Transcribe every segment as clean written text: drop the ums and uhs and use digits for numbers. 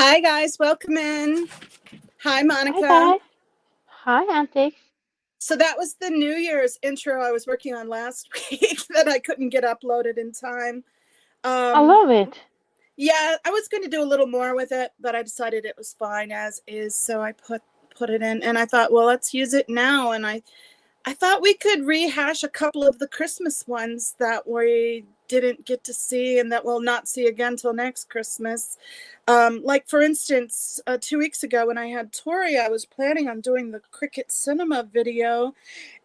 Hi, guys. Welcome in. Hi, Hi Monica. guys. Hi Auntie. So that was the New Year's intro I was working on last week that I couldn't get uploaded in time. I Um, love it. yeah, I was going to do a little more with it, but I decided it was fine as is, so I put it in, and I thought, well, let's use it now. And I thought we could rehash a couple of the Christmas ones that we didn't get to see and that we'll not see again till next Christmas. Like, for instance, 2 weeks ago when I had Tori, I was planning on doing the Cricket Cinema video,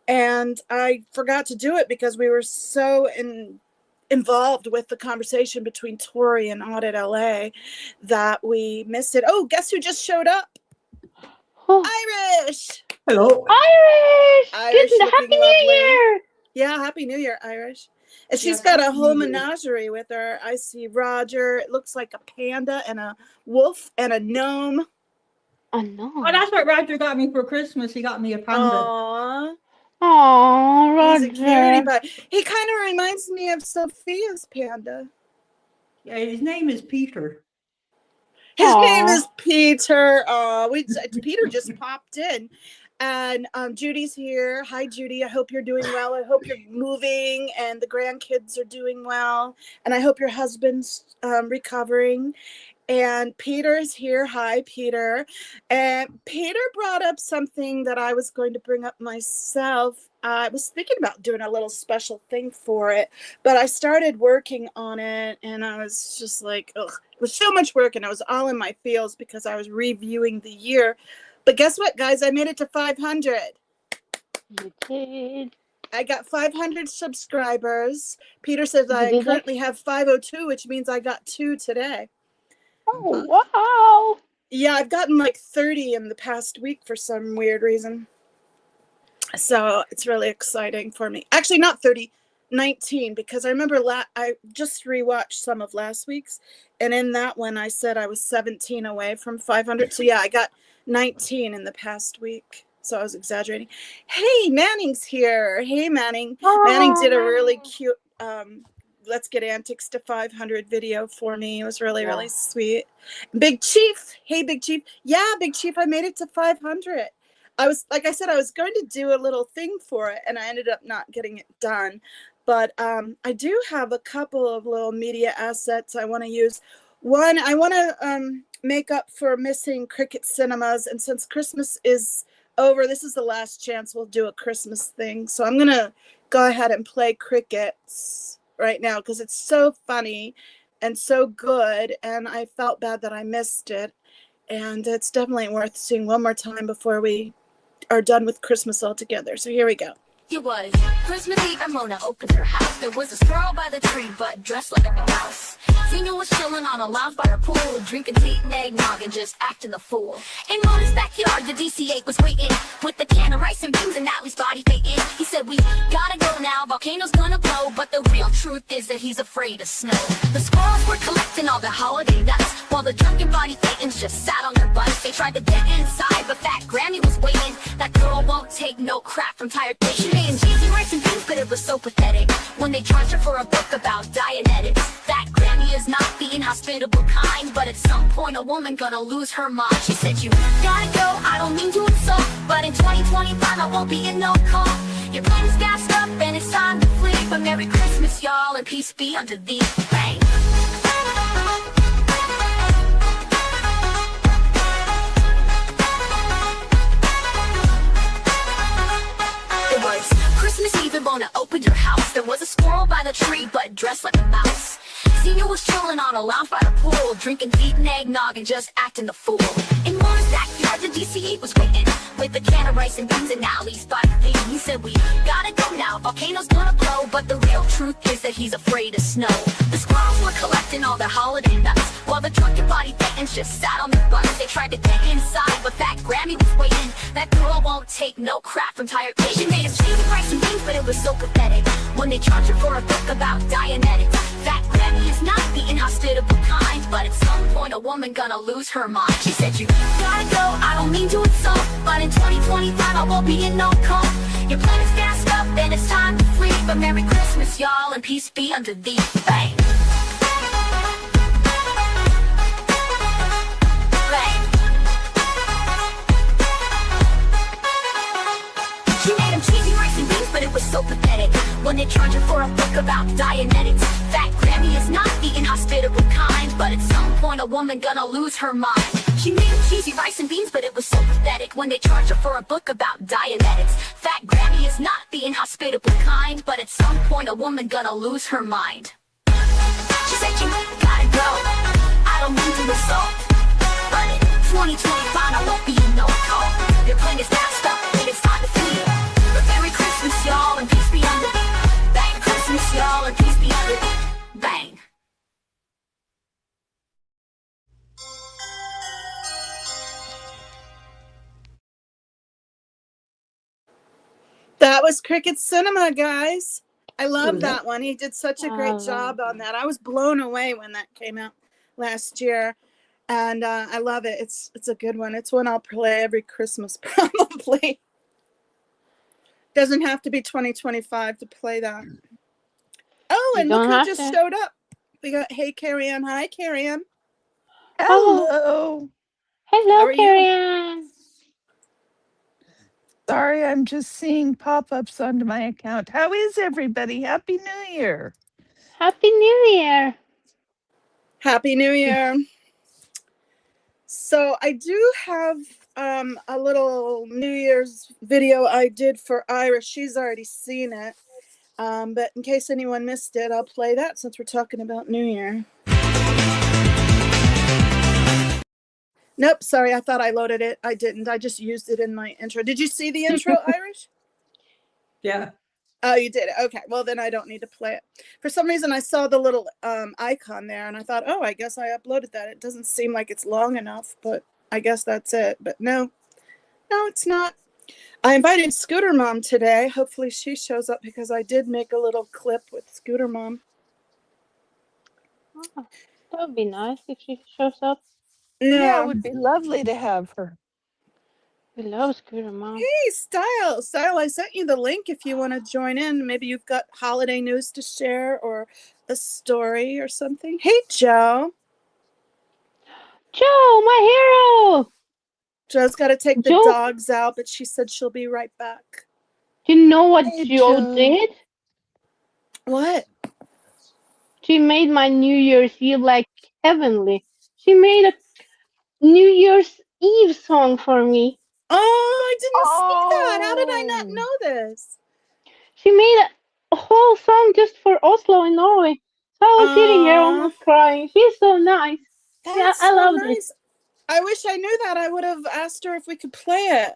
and I forgot to do it because we were so involved with the conversation between Tori and Audit LA that we missed it. Oh, guess who just showed up? Oh, Irish! Hello. Irish! Irish Good looking Happy New lovely. Year! Yeah, Happy New Year, Irish. And she's Yes, got a Happy whole New Year. menagerie with her. I see Roger. It looks like a panda and a wolf and a gnome. I know. Oh, that's what Roger got me for Christmas. He got me a panda. Aww. Aww, He's a cutie Roger. pie. He kind of reminds me of Sophia's panda. Yeah, his name is Peter. His name Aw. is Peter. Peter just popped in. And Judy's here. Hi, Judy. I hope you're doing well. I hope you're moving and the grandkids are doing well. And I hope your husband's recovering. And Peter's here. Hi, Peter. And Peter brought up something that I was going to bring up myself. I was thinking about doing a little special thing for it, but I started working on it and I was just like, ugh, it was so much work and I was all in my feels because I was reviewing the year. But guess what, guys? I made it to 500. You did. I got 500 subscribers. Peter says You I did it? currently have 502, which means I got 2 today. Oh, wow. Yeah, I've gotten like 30 in the past week for some weird reason. So it's really exciting for me. Actually, not 30, 19, because I remember I just rewatched some of last week's, and in that one I said I was 17 away from 500. So yeah, I got 19 in the past week. So I was exaggerating. Hey, Manning's here. Hey, Manning. Manning did a really cute Let's Get Antics to 500 video for me. It was really, really sweet. Big Chief. Hey, Big Chief. Yeah, Big Chief, I made it to 500. I was, like I said, I was going to do a little thing for it, and I ended up not getting it done. But I do have a couple of little media assets I want to use. One, I want to make up for missing Cricket Cinemas, and since Christmas is over, this is the last chance we'll do a Christmas thing. So I'm going to go ahead and play Crickets right now because it's so funny and so good, and I felt bad that I missed it. And it's definitely worth seeing one more time before we are done with Christmas altogether. So here we go. It was Christmas Eve and Mona opened her house. There was a squirrel by the tree, but dressed like a mouse. Senior was chilling on a lounge by her pool, drinking tea and eggnog and just acting the fool. In Mona's backyard, the DC-8 was waiting with the can of rice and beans and Natalie's body fading. He said, we gotta go now, volcano's gonna blow, but the real truth is that he's afraid of snow. The squirrels were collecting all the holiday nuts, while the drunken body Thetans just sat on their butts. They tried to get inside, but Fat Grammy was waiting. That girl won't take no crap from tired patients. She made cheesy rice and beans, but it was so pathetic when they charged her for a book about Dianetics. That Grammy is not the inhospitable kind, but at some point a woman gonna lose her mind. She said, you gotta go, I don't mean to insult, but in 2025 I won't be in no call. Your plan is gassed up and it's time to flee, but Merry Christmas y'all and peace be unto thee. Bang. It was Christmas Eve and Mona opened her house. There was a squirrel by the tree, but dressed like a mouse. Senior was chilling on a lounge by the pool, drinking tea and eggnog and just acting the fool. In Mona's backyard, the DC-8 was waiting with a can of rice and beans and Natalie's body fading. He said, we gotta go now, volcano's gonna blow, but the real truth is that he's afraid of snow. The squirrels were collecting all their holiday nuts, while the drunken body Thetans just sat on their butts. They tried to get inside, but Fat Grammy was waiting. That girl won't take no crap from tired patients. She made us cheesy rice and beans, but it was so pathetic when they charged her for a book about Dianetics. Fat Grammy is not the inhospitable kind, but at some point a woman gonna lose her mind. She said, you gotta go, I don't mean to insult, but in 2025 I won't be in no call. Your plan is gassed up and it's time to flee, but Merry Christmas y'all and peace be unto thee. Bang. pathetic when they charge her for a book about Dianetics. Fat Grammy is not the inhospitable kind, but at some point a woman gonna lose her mind. She made cheesy rice and beans, but it was so pathetic when they charged her for a book about Dianetics. Fat Grammy is not the inhospitable kind, but at some point a woman gonna lose her mind. She said you gotta go, I don't mean to insult, but in 2025 I won't be no call. Your plan is messed up, and it's time to flee. But Merry Christmas y'all, and peace be under thee. Bang Christmas y'all, and peace be under thee. Bang. That was Cricket Cinema, guys. I love was that one. He did such a great job on that. I was blown away when that came out last year, and I love it. It's a good one. It's one I'll play every Christmas probably. Doesn't have to be 2025 to play that. Oh, You and look don't who have just to. showed up. We got Hey Carrie Ann. Hi Carrie Ann. Oh. Hello. How Hello, are you? Carrie Ann. Sorry, I'm just seeing pop-ups onto my account. How is everybody? Happy New Year. Happy New Year. Happy New Year. So I do have a little New Year's video I did for Irish. She's already seen it. But in case anyone missed it, I'll play that since we're talking about New Year. Nope, sorry, I thought I loaded it. I didn't. I just used it in my intro. Did you see the intro, Irish? Yeah. Oh, you did it. Okay, well then I don't need to play it. For some reason, I saw the little icon there, and I thought, oh, I guess I uploaded that. It doesn't seem like it's long enough, but I guess that's it. But no, it's not. I invited Scooter Mom today. Hopefully she shows up because I did make a little clip with Scooter Mom. Oh, that would be nice if she shows up. Yeah, Yeah. it would be lovely to have her. We love Scooter Mom. Hey, Style, I sent you the link if you want to join in. Maybe you've got holiday news to share or a story or something. Hey, Joe. Joe, my hero. Joe's got to take the Joe, dogs out, but she said she'll be right back. do you know what Hey, Joe Joe. did? What? She made my New Year's Eve like heavenly. She made a New Year's Eve song for me. Oh, I didn't see that. How did I not Oh. know this? She made a whole song just for Oslo in Norway. So I was sitting here Aw, almost crying. She's so nice. Yeah, that's I so loved it. nice. I wish I knew that. I would have asked her if we could play it.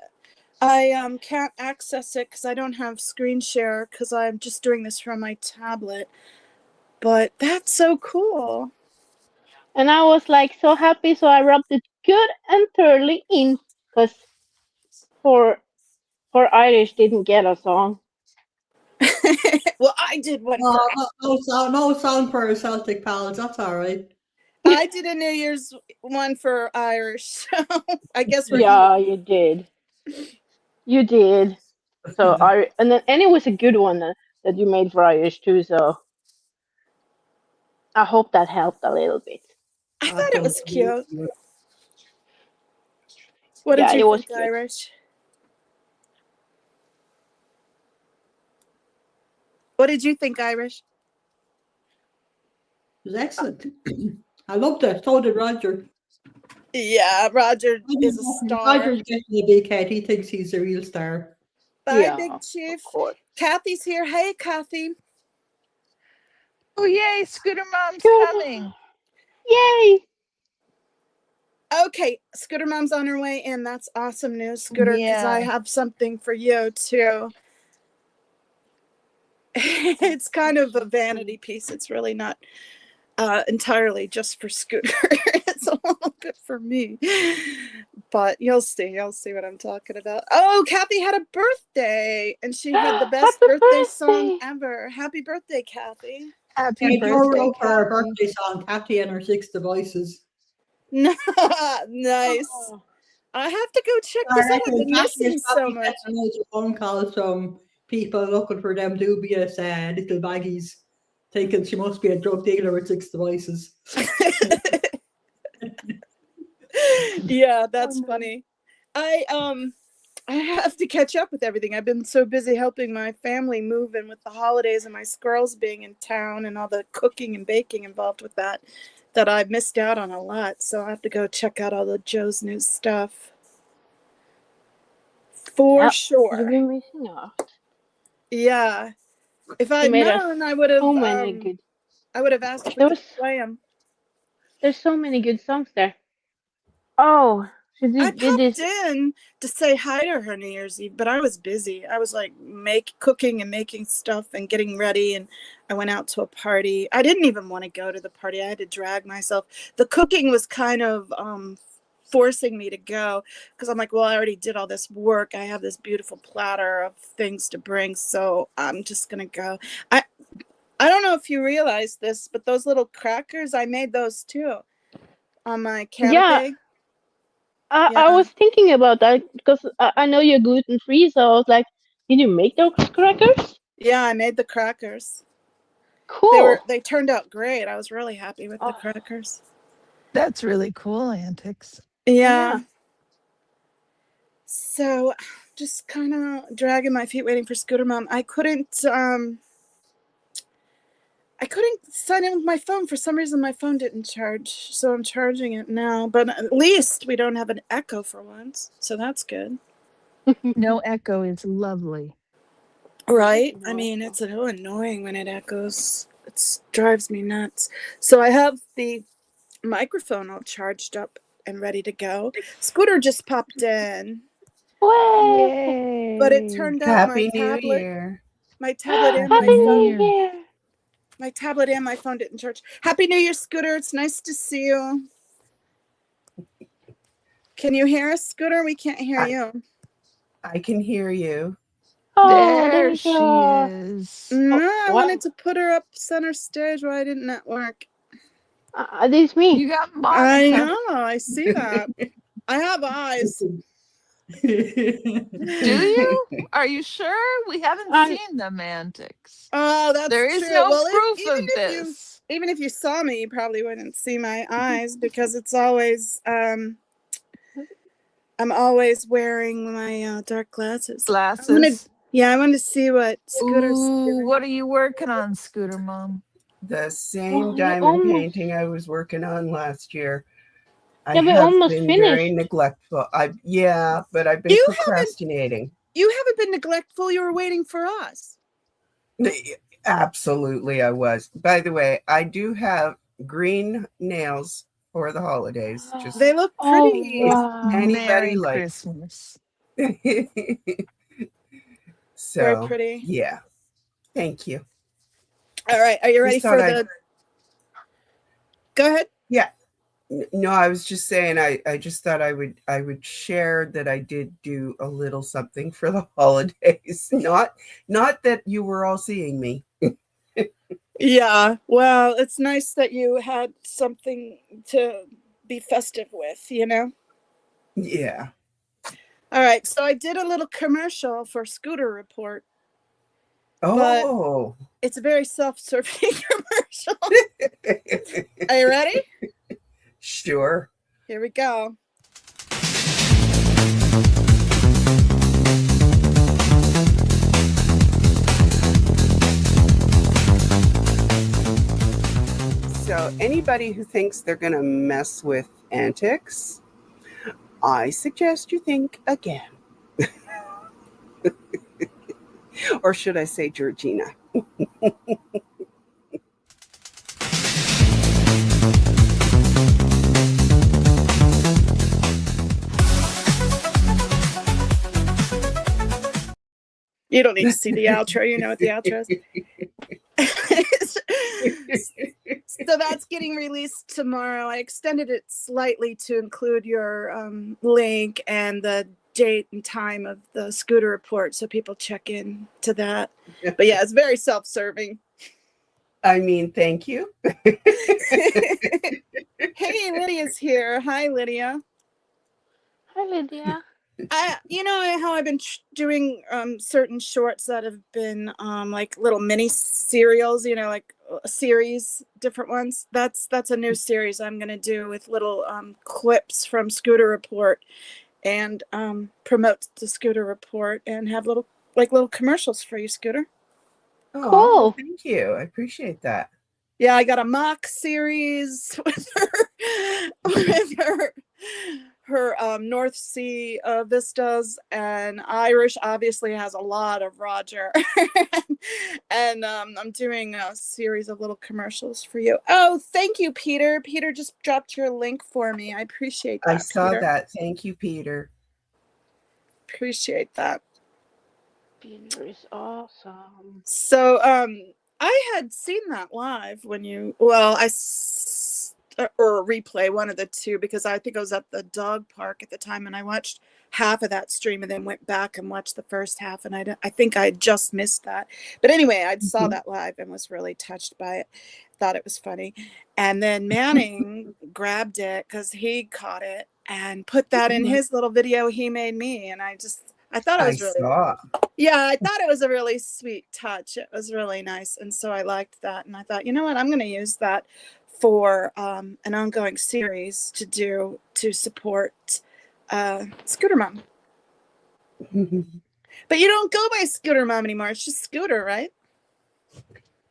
I can't access it because I don't have screen share because I'm just doing this from my tablet. But that's so cool. And I was like so happy, so I rubbed it good and thoroughly in, because for Irish didn't get a song. Well, I did one for No sound for our Celtic pals. That's all right. I did a New Year's one for Irish. So I guess we're Yeah, you did. You did. So and it was a good one that you made for Irish too. So I hope that helped a little bit. I thought it was cute. What Yeah, did it you was think, cute. Irish? What did you think, Irish? It was excellent. I loved it. So did Roger. Yeah, Roger is a star. Roger's getting a big head. He thinks he's a real star. Bye, Yeah, Big of Chief. course. Kathy's here. Hey, Kathy. Oh, yay, Scooter Mom's Good. coming. Yay! Okay, Scooter Mom's on her way in. That's awesome news, Scooter, because I Yeah. have something for you, too. It's kind of a vanity piece. It's really not entirely just for Scooter. It's a little bit for me. But you'll see what I'm talking about. Oh, Kathy had a birthday, and she had the best Happy birthday song birthday! ever. Happy birthday, Kathy. Happy Yeah, Joe birthday, wrote for our Kathy. birthday song, Kathy and her 6 devices. Nice. Oh, I have to go check I this out. I've reckon been Kathy missing is so probably much. getting loads of phone calls from people looking for them dubious little baggies, thinking she must be a drug dealer with 6 devices. Yeah, that's no. funny. I I have to catch up with everything. I've been so busy helping my family move in with the holidays and my girls being in town and all the cooking and baking involved with that, that I've missed out on a lot. So I have to go check out all the Joe's News stuff. For Yep, sure. you've been missing out. Yeah. If You I'd made us known, I would have so many good. asked if we There could was play them. there's so many good songs there. Oh, she I did popped this. in to say hi to her New Year's Eve, but I was busy. I was like cooking and making stuff and getting ready, and I went out to a party. I didn't even want to go to the party. I had to drag myself. The cooking was kind of forcing me to go because I'm like, well, I already did all this work. I have this beautiful platter of things to bring, so I'm just gonna go. I don't know if you realize this, but those little crackers, I made those too on my Yeah, canapé. I Yeah. was thinking about that because I know you're gluten free, so I was like, did you make those crackers? Yeah, I made the crackers. Cool. They turned out great. I was really happy with the Oh, crackers. That's really cool, Antics. Yeah. yeah. So just kind of dragging my feet waiting for Scooter Mom. I couldn't sign in with my phone. For some reason my phone didn't charge. So I'm charging it now. But at least we don't have an echo for once. So that's good. No echo is lovely. Right? I No mean, echo. it's a little annoying when it echoes. It drives me nuts. So I have the microphone all charged up and ready to go. Scooter just popped in, Way. but it Yay. turned out Happy New Year. my tablet and Happy my Happy New phone, New Year. Year. my tablet and my phone didn't charge. Happy New Year, Scooter. It's nice to see you. Can you hear us, Scooter? We can't hear I, you. I can hear you. Oh, there There you she go. is. No, Oh, I what? wanted to put her up center stage. Why didn't that work? This is me. You got I Monica. know. I see that. I have eyes. Do you? Are you sure? We haven't Um, seen them, Antics. Oh, that's There is true. no Well, proof of this. even if you saw me, you probably wouldn't see my eyes because it's always I'm always wearing my dark glasses. Glasses. I wanted to see what Scooter's Ooh, doing. what are you working on, Scooter Mom? The same oh, we diamond almost. painting I was working on last year. I Yeah, we have almost been very finished. neglectful. But I've been You procrastinating. haven't been neglectful. You were waiting for us. Absolutely, I was. By the way, I do have green nails for the holidays. Just They look Oh, pretty. if wow. anybody Merry likes. Christmas. Very So, pretty. yeah. Thank you. All right. Are you ready Just thought for I'd the? Go ahead. Yeah. No, I was just saying I just thought I would share that I did do a little something for the holidays. Not that you were all seeing me. Yeah. Well, it's nice that you had something to be festive with. Yeah. All right. So I did a little commercial for Scooter Report, but Oh. it's a very self-serving commercial. Are you ready? Sure. Here we go. So anybody who thinks they're going to mess with Antics, I suggest you think again. Or should I say Georgina? You don't need to see the outro. You know what the outro is. So that's getting released tomorrow. I extended it slightly to include your link and the date and time of the Scooter Report so people check in to that. But yeah, it's very self-serving. I mean, thank you. Hey, Lydia's here. Hi, Lydia. Hi, Lydia. You know how I've been doing certain shorts that have been like little mini serials, like series, different ones. That's a new series I'm gonna do with little clips from Scooter Report, and promote the Scooter Report and have little commercials for you, Scooter. Oh, Cool. thank you. I appreciate that. Yeah, I got a mock series with her North Sea vistas, and Irish obviously has a lot of Roger. And I'm doing a series of little commercials for you. Oh, thank you, Peter. Peter just dropped your link for me. I appreciate that. I saw Peter. that. Thank you, Peter. Appreciate that. Peter is awesome. So I had seen that live when you or a replay, one of the two, because I think I was at the dog park at the time, and I watched half of that stream and then went back and watched the first half, and I think I just missed that. But anyway, I saw that live and was really touched by it. Thought it was funny. And then Manning grabbed it because he caught it and put that in his little video he made me, and I thought it was really saw. Yeah, I thought it was a really sweet touch. It was really nice. And so I liked that. And I thought, you know what, I'm going to use that for an ongoing series to support Scooter Mom. But you don't go by Scooter Mom anymore. It's just Scooter, right?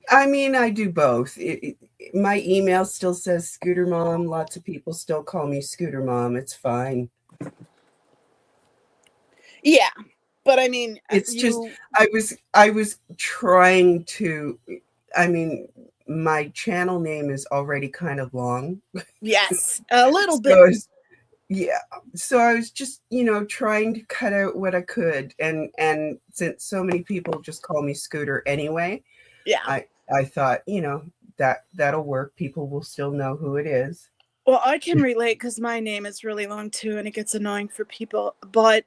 I mean, I do both. My email still says Scooter Mom. Lots of people still call me Scooter Mom. It's fine. Yeah. But I mean, it's just I was trying to. I mean, my channel name is already kind of long. Yes, a little bit. Yeah, so I was just trying to cut out what I could, and since so many people just call me Scooter anyway, yeah, I thought that'll work. People will still know who it is. Well, I can relate because my name is really long too, and it gets annoying for people. But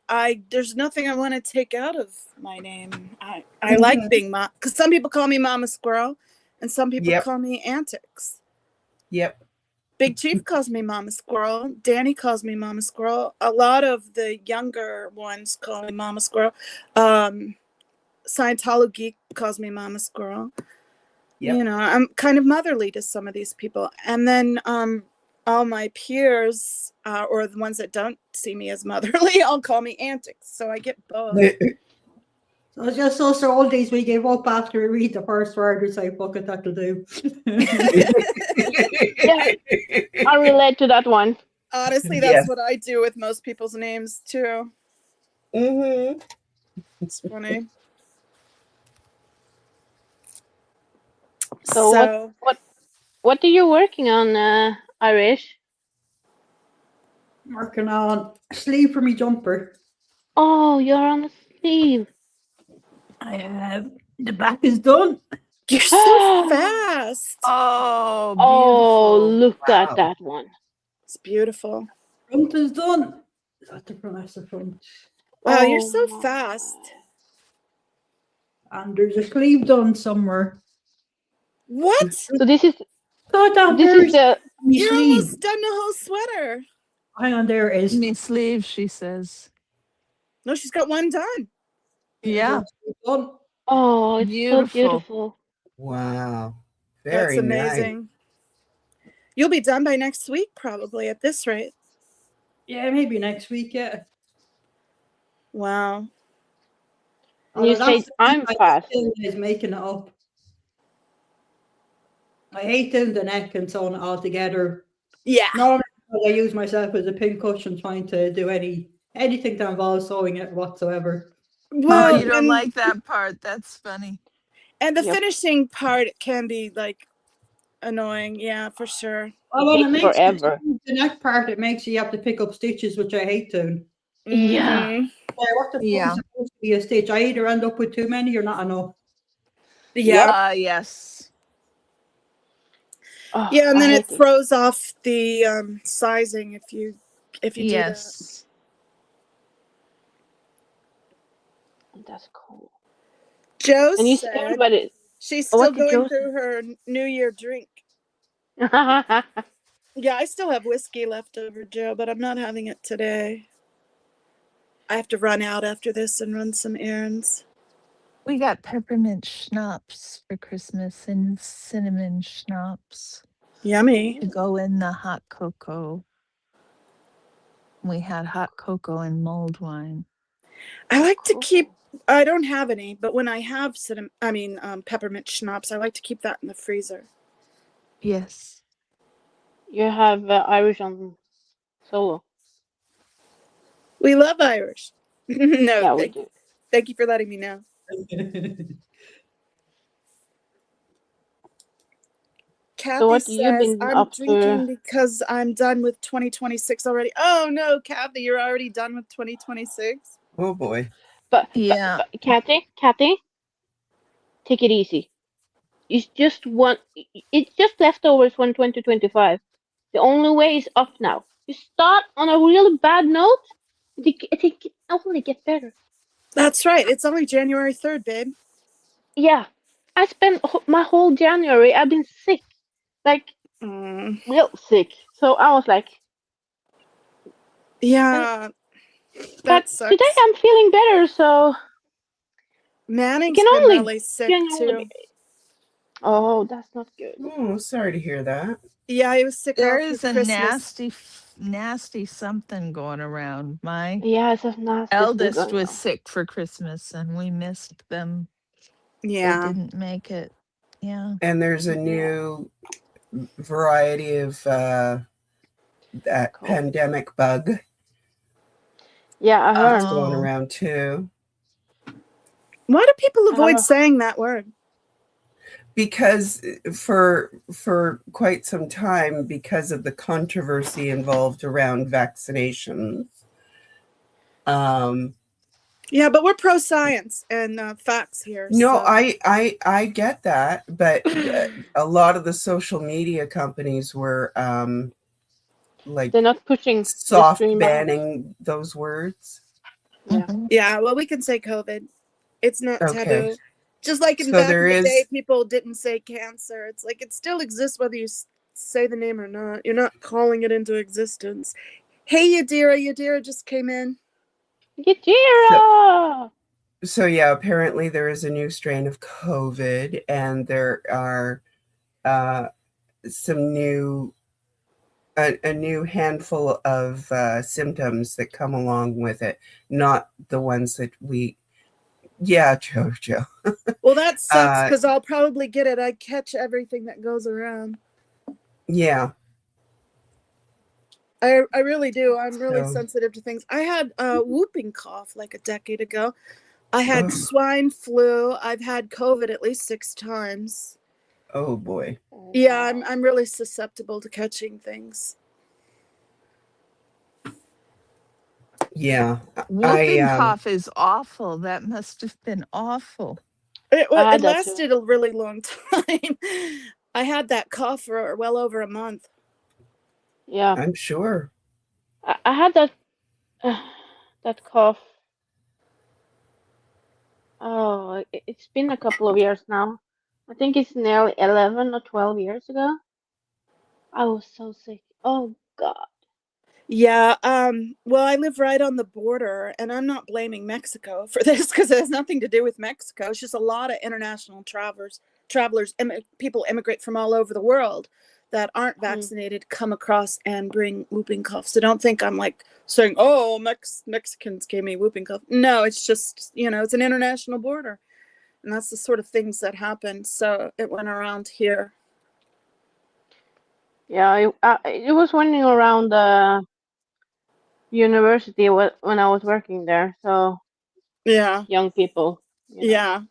there's nothing I want to take out of my name. I like being Mom, because some people call me Mama Squirrel, and some people call me Antics. Yep. Big Chief calls me Mama Squirrel. Danny calls me Mama Squirrel. A lot of the younger ones call me Mama Squirrel. Scientology Geek calls me Mama Squirrel. Yep. I'm kind of motherly to some of these people, and then all my peers, or the ones that don't see me as motherly, all call me Antics. So I get both. So it's just us old days we gave up after we read the first word. It's like, fuck it, that'll do. Yeah, I relate to that one. Honestly, that's what I do with most people's names too. It's funny. So what are you working on, Irish? Working on a sleeve for me jumper. Oh, you're on a sleeve. I have. The back is done. You're so fast. Oh, beautiful. Oh, look at that one. It's beautiful. Front is done. Is that the front? That's the front. Wow, you're so fast. And there's a sleeve done somewhere. What? So this is You're sleeve. almost done the whole sweater. Hang on, there it is. Me sleeve, she says. No, she's got one done. Yeah. Done. Oh, it's beautiful. so beautiful. Wow. Very That's amazing. Nice. You'll be done by next week, probably, at this rate. Yeah, maybe next week, yeah. Wow. You say I'm fast. Is making it up. I hate doing the neck and sewing it all together. Yeah. Normally I use myself as a pincushion trying to do anything that involves sewing it whatsoever. Well, you don't like that part. That's funny. And the finishing part can be like annoying. Yeah, for sure. Well, when it makes forever. The neck part, it makes you have to pick up stitches, which I hate doing. Yeah. What the fuck is supposed to be a stitch? I either end up with too many or not enough. Yeah. Yes. Oh, Yeah, and then it throws off the sizing if you do that. That's cool. Joe and you said she's still going through her New Year drink. Yeah, I still have whiskey left over, Joe, but I'm not having it today. I have to run out after this and run some errands. We got peppermint schnapps for Christmas and cinnamon schnapps. Yummy. To go in the hot cocoa. We had hot cocoa and mulled wine. I like to Cool. keep. I don't have any, but when I have peppermint schnapps, I like to keep that in the freezer. Yes. You have Irish on solo. We love Irish. No, Yeah, we do. thank you for letting me know. Kathy what have you says, been I'm up to? drinking because I'm done with 2026 already. Oh no, Kathy, you're already done with 2026? Oh boy. But Yeah. Kathy, take it easy. It's just one. It's just leftovers from 2025. The only way is up now. You start on a really bad note, it can only get better. That's right. It's only January 3rd, babe. Yeah, I spent my whole January. I've been sick, like real sick. So I was like, and, Yeah, but that today sucks. I'm feeling better. So it Manning's can been only really sick can only too. be. Oh, that's not good. Oh, sorry to hear that. Yeah, he was sick There all through is a Christmas. nasty something going around. My Yeah, it's a nasty thing eldest going was on. sick for Christmas and we missed them. They Yeah. didn't make it. Yeah. And there's a new variety of that Cool. pandemic bug Yeah, I that's heard. going Oh. around too. Why do people I have avoid a, saying that word? Because for quite some time, because of the controversy involved around vaccinations. Yeah, but we're pro science and facts here. No, So. I get that, but a lot of the social media companies were like they're not pushing the soft stream out. banning those words. Yeah. Mhm. Yeah, well, we can say COVID. It's not Okay. taboo. Just like in So back there in the day, is people didn't say cancer. It's like it still exists whether you say the name or not. You're not calling it into existence. Hey, Yadira just came in. Yajira! so yeah, apparently there is a new strain of COVID, and there are some new a new handful of symptoms that come along with it, not the ones that we. Yeah, Jojo. Well, that sucks because I'll probably get it. I catch everything that goes around. Yeah. I really do. I'm really So- sensitive to things. I had a whooping cough like a decade ago. I had Ugh. swine flu. I've had COVID at least 6 times. Oh boy. Yeah, I'm really susceptible to catching things. Yeah. Whooping cough is awful. That must have been awful. It that too. lasted a really long time. I had that cough for well over a month. Yeah, I'm sure. I had that that cough. Oh, it's been a couple of years now. I think it's nearly 11 or 12 years ago. I was so sick. Oh God. Yeah, well, I live right on the border, and I'm not blaming Mexico for this because it has nothing to do with Mexico. It's just a lot of international travelers, people immigrate from all over the world that aren't vaccinated, come across and bring whooping cough. So don't think I'm like saying, oh, Mexicans gave me whooping cough. No, it's just, it's an international border. And that's the sort of things that happen. So it went around here. Yeah, it was running around the university when I was working there. So Yeah. young people. Yeah.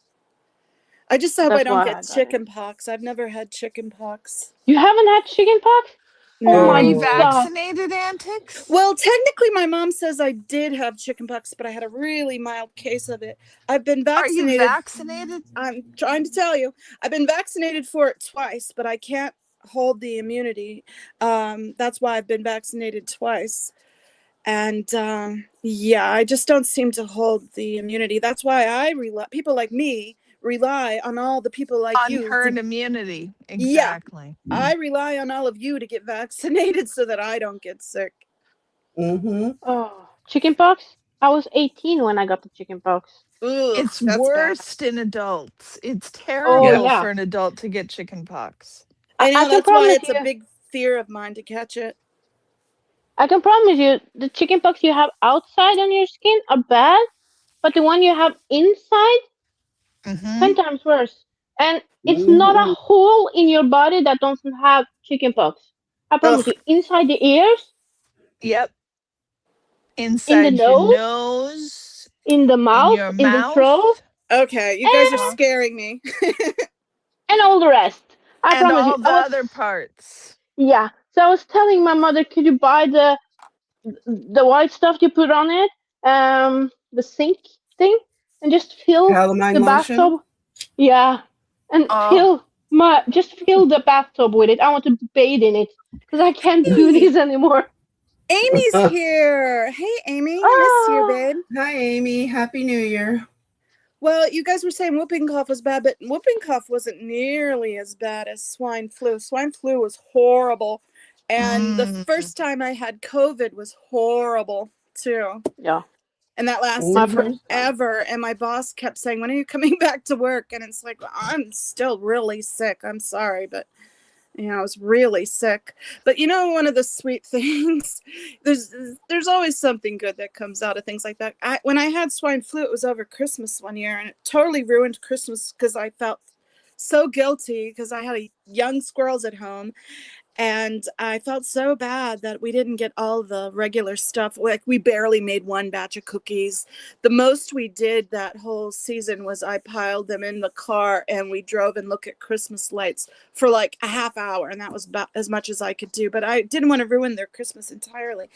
I just hope I That's don't why I get got it. chicken pox. I've never had chicken pox. You haven't had chicken pox? No. Oh Are you my God. vaccinated, Antics? Well, technically, my mom says I did have chickenpox, but I had a really mild case of it. I've been Are you vaccinated. vaccinated? I'm trying to tell you, I've been vaccinated for it twice, but I can't hold the immunity. That's why I've been vaccinated twice. And yeah, I just don't seem to hold the immunity. That's why people like me rely on all the people like On you. herd immunity. Exactly. I rely on all of you to get vaccinated so that I don't get sick. Mm-hmm. Oh, chicken pox? I was 18 when I got the chicken pox. Ugh, It's that's worst in adults. It's Oh terrible yeah. for an adult to get chicken pox. I know, I can that's why promise it's a you. big fear of mine to catch it. I can promise you, the chickenpox you have outside on your skin are bad, but the one you have inside, 10 Mm-hmm. times worse. And it's not a Mhm. hole in your body that doesn't have chickenpox. I promise Ugh. you, inside the ears, Yep. in the Inside your nose, nose, in the in mouth, your in the throat, mouth, Okay, you guys are and, uh, scaring me. and all the rest. I and promise you. all the other parts. Yeah. So I was telling my mother, could you buy the white stuff you put on it, the sink thing, and just fill Calamine the lotion. bathtub. Yeah, and Oh, just fill the bathtub with it. I want to bathe in it because I can't do Hey, this anymore. Amy's here. Hey, Amy, I miss you, Ah, babe. Hi, Amy. Happy New Year. Well, you guys were saying whooping cough was bad, but whooping cough wasn't nearly as bad as swine flu. Swine flu was horrible. And the mm, first time I had COVID was horrible too. yeah, And that my lasted first one. forever. And my boss kept saying, "When are you coming back to work?" And it's like, I'm still really sick. I'm sorry, but I was really sick. But one of the sweet things, there's always something good that comes out of things like that. When I had swine flu, it was over Christmas one year, and it totally ruined Christmas because I felt so guilty because I had young squirrels at home, and I felt so bad that we didn't get all the regular stuff. Like, we barely made one batch of cookies. The most we did that whole season was I piled them in the car and we drove and looked at Christmas lights for like a half hour. And that was about as much as I could do. But I didn't want to ruin their Christmas entirely.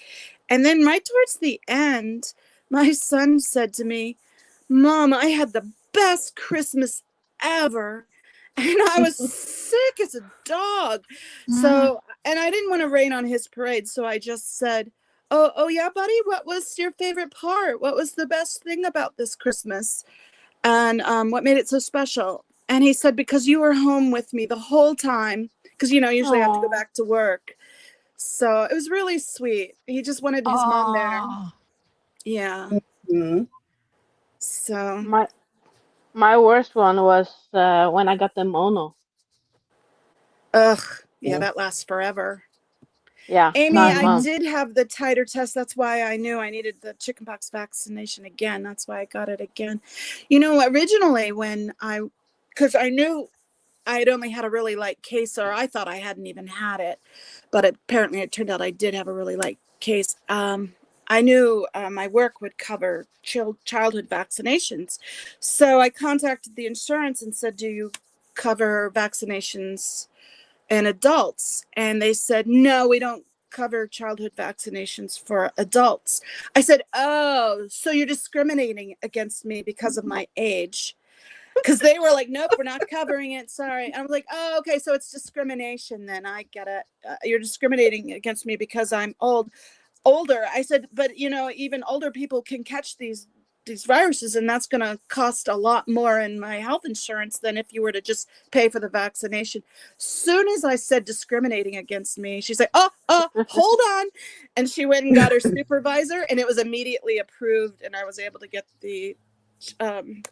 And then right towards the end, my son said to me, "Mom, I had the best Christmas ever." And I was sick as a dog. mm. So, and I didn't want to rain on his parade. So I just said, "Oh, yeah, buddy, what was your favorite part? What was the best thing about this Christmas? And what made it so special?" And he said, "Because you were home with me the whole time. Because, usually I have to go Oh, back to work." So it was really sweet. He just wanted his mom there. Oh, Yeah. Mhm. So, my worst one was when I got the mono. ugh, yeah, that lasts forever. Yeah, Amy, nine I mm-hmm. months. did have the titer test. That's why I knew I needed the chickenpox vaccination again. That's why I got it again. Originally because I knew I had only had a really light case, or I thought I hadn't even had it, but apparently it turned out I did have a really light case. I knew my work would cover childhood vaccinations. So I contacted the insurance and said, "Do you cover vaccinations and adults?" And they said, "No, we don't cover childhood vaccinations for adults." I said, "Oh, so you're discriminating against me because of my age?" Because they were like, "Nope, we're not covering it. Sorry." And I was like, "Oh, okay, so it's discrimination then. I get it. You're discriminating against me because I'm older." I said, "But even older people can catch these viruses, and that's going to cost a lot more in my health insurance than if you were to just pay for the vaccination." Soon as I said discriminating against me, she's like, "Oh, hold on." And she went and got her supervisor, and it was immediately approved, and I was able to get the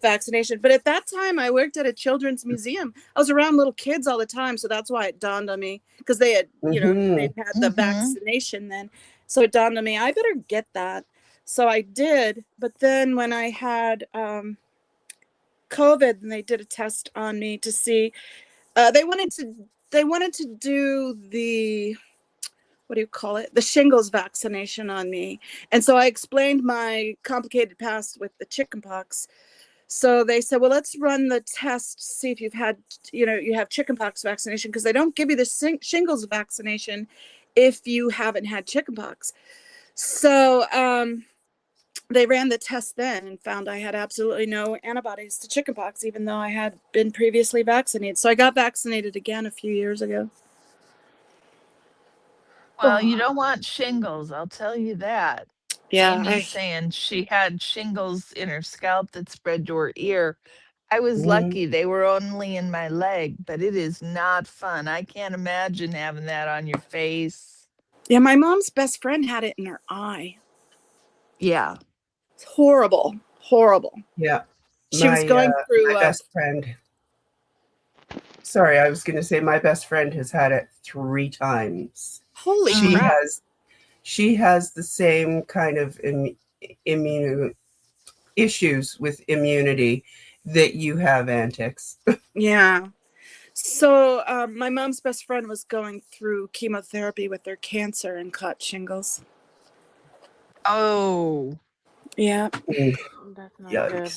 vaccination. But at that time, I worked at a children's museum. I was around little kids all the time, so that's why it dawned on me, because they had Mhm. they'd had the Mm-hmm. vaccination then. So it dawned on me, I better get that. So I did. But then when I had COVID, and they did a test on me to see, they wanted to do the, what do you call it, the shingles vaccination on me. And so I explained my complicated past with the chickenpox. So they said, "Well, let's run the test to see if you have chickenpox vaccination, because they don't give you the shingles vaccination if you haven't had chickenpox." So they ran the test then and found I had absolutely no antibodies to chickenpox, even though I had been previously vaccinated. So I got vaccinated again a few years ago. Well, you Oh, don't want shingles, I'll tell you that. Yeah, Amy's saying she had shingles in her scalp that spread to her ear. I was Mhm. lucky they were only in my leg, but it is not fun. I can't imagine having that on your face. yeah, my mom's best friend had it in her eye. Yeah. It's horrible, horrible. Yeah. She was My going my through best friend. Sorry, I was going to say my best friend has had it 3 times. holy She Mm. crap. has she has the same kind of immune issues with immunity that you have, Antix. Yeah. So my mom's best friend was going through chemotherapy with her cancer and caught shingles. Oh, Yeah. That's not good.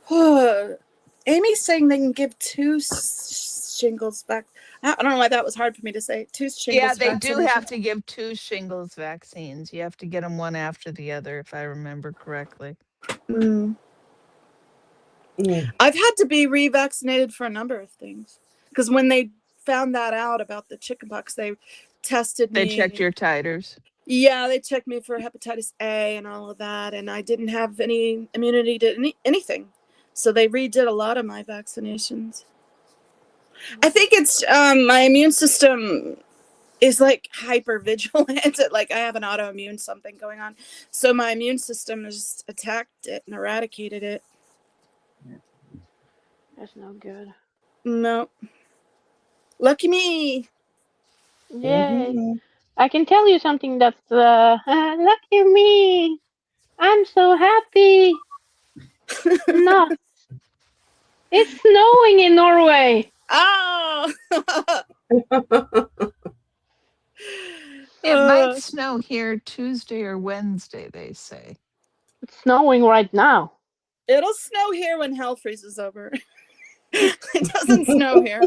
Yikes. Amy's saying they can give 2 shingles back. I don't know why that was hard for me to say. 2 shingles. yeah, they do have vaccinations. to give 2 shingles vaccines. You have to get them one after the other, if I remember correctly. Mm. Mm. I've had to be revaccinated for a number of things because when they found that out about the chickenpox, they tested They me. checked your titers. Yeah, they checked me for hepatitis A and all of that, and I didn't have any immunity to anything. So they redid a lot of my vaccinations. I think it's my immune system is like hyper vigilant. Like I have an autoimmune something going on. So my immune system has attacked it and eradicated it. That's not good. No. Lucky me. Yay. Mhm. I can tell you something that's lucky me. I'm so happy. Not. It's snowing in Norway. Oh. It might snow here Tuesday or Wednesday, they say. It's snowing right now. It'll snow here when hell freezes over. It doesn't snow here.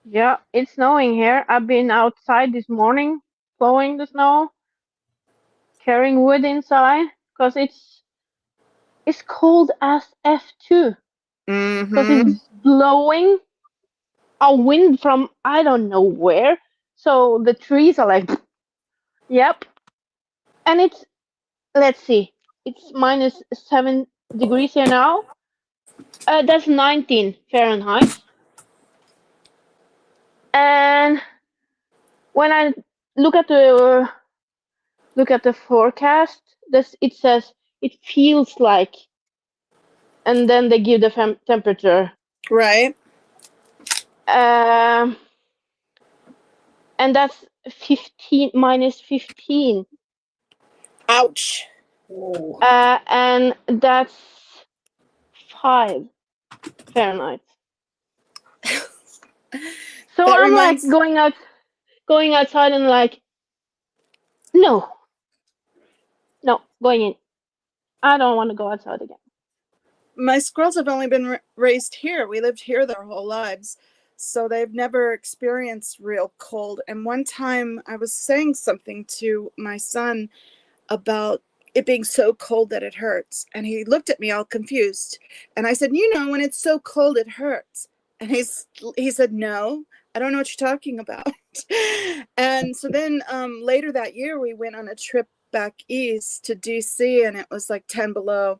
Yeah, it's snowing here. I've been outside this morning, blowing the snow, carrying wood inside, because it's cold as F2. Because Mm-hmm. it's blowing a wind from I don't know where. So the trees are like, yep. And it's, let's see, it's -7 degrees here now. That's 19 Fahrenheit. And when I look at the forecast, this it says it feels like, and then they give the temperature. Right. Um, and that's 15 -15. Ouch. And that's 5 Fahrenheit. So That I'm like reminds going outside and like, no, going in. I don't want to go outside again. my squirrels have only been raised here. We lived here their whole lives. So they've never experienced real cold. And one time I was saying something to my son about it being so cold that it hurts. And he looked at me all confused. And I said, when it's so cold, it hurts. And he said, no, I don't know what you're talking about. And so then later that year, we went on a trip back east to DC, and it was like 10 below.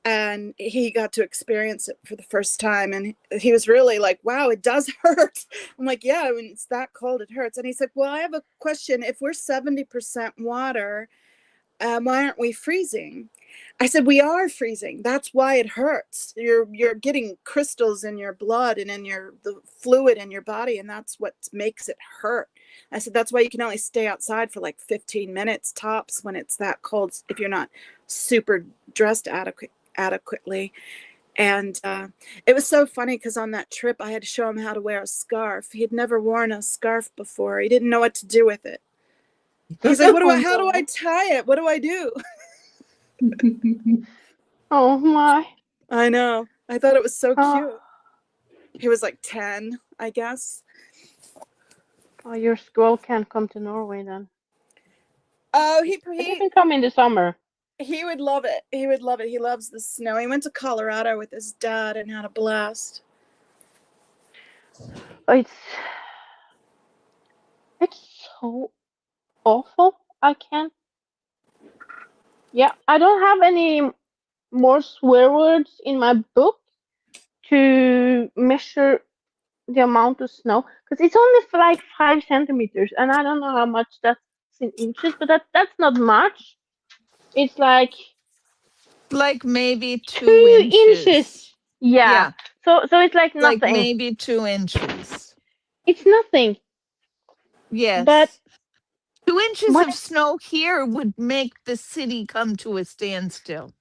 And he got to experience it for the first time. And he was really like, wow, it does hurt. I'm like, yeah, when it's that cold, it hurts. And he said, well, I have a question. If we're 70% water, why aren't we freezing? I said, we are freezing. That's why it hurts. You're getting crystals in your blood and in the fluid in your body, and that's what makes it hurt. I said, that's why you can only stay outside for like 15 minutes tops when it's that cold, if you're not super dressed adequately. And it was so funny because on that trip, I had to show him how to wear a scarf. He had never worn a scarf before. He didn't know what to do with it. He's like, how do I tie it? What do I do? Oh my. I know. I thought it was so Oh. cute. He was like 10, I guess. Oh, your squirrel can't come to Norway then. Oh, But they can come in the summer. he would love it. He would love it. He loves the snow. He went to Colorado with his dad and had a blast. It's so awful. I can't. Yeah, I don't have any more swear words in my book to measure the amount of snow, because it's only for like 5 centimeters, and I don't know how much that's in inches, but that's not much. It's like Like maybe 2 2 inches. inches. Yeah. Yeah, So it's like like nothing. maybe 2 inches. It's nothing. Yes. But 2 inches when of snow here would make the city come to a standstill.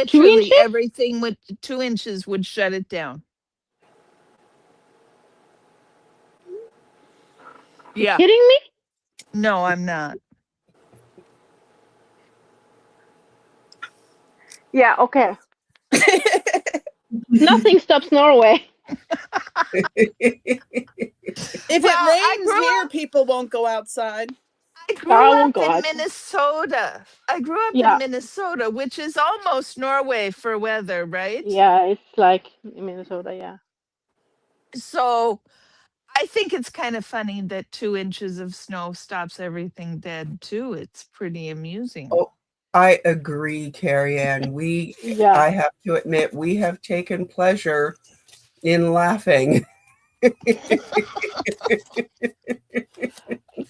2 Literally inches? everything with 2 inches would shut it down. You Yeah. kidding me? No, I'm not. Yeah, okay. Nothing stops Norway. If Well, it rains here, people won't go outside. I I grew won't up go in outside. Minnesota. I grew up in Yeah, Minnesota, which is almost Norway for weather, right? yeah, it's like in Minnesota, yeah. So I think it's kind of funny that 2 inches of snow stops everything dead too. It's pretty amusing. Oh, I agree, Carrie Ann. Yeah. I have to admit, we have taken pleasure in laughing.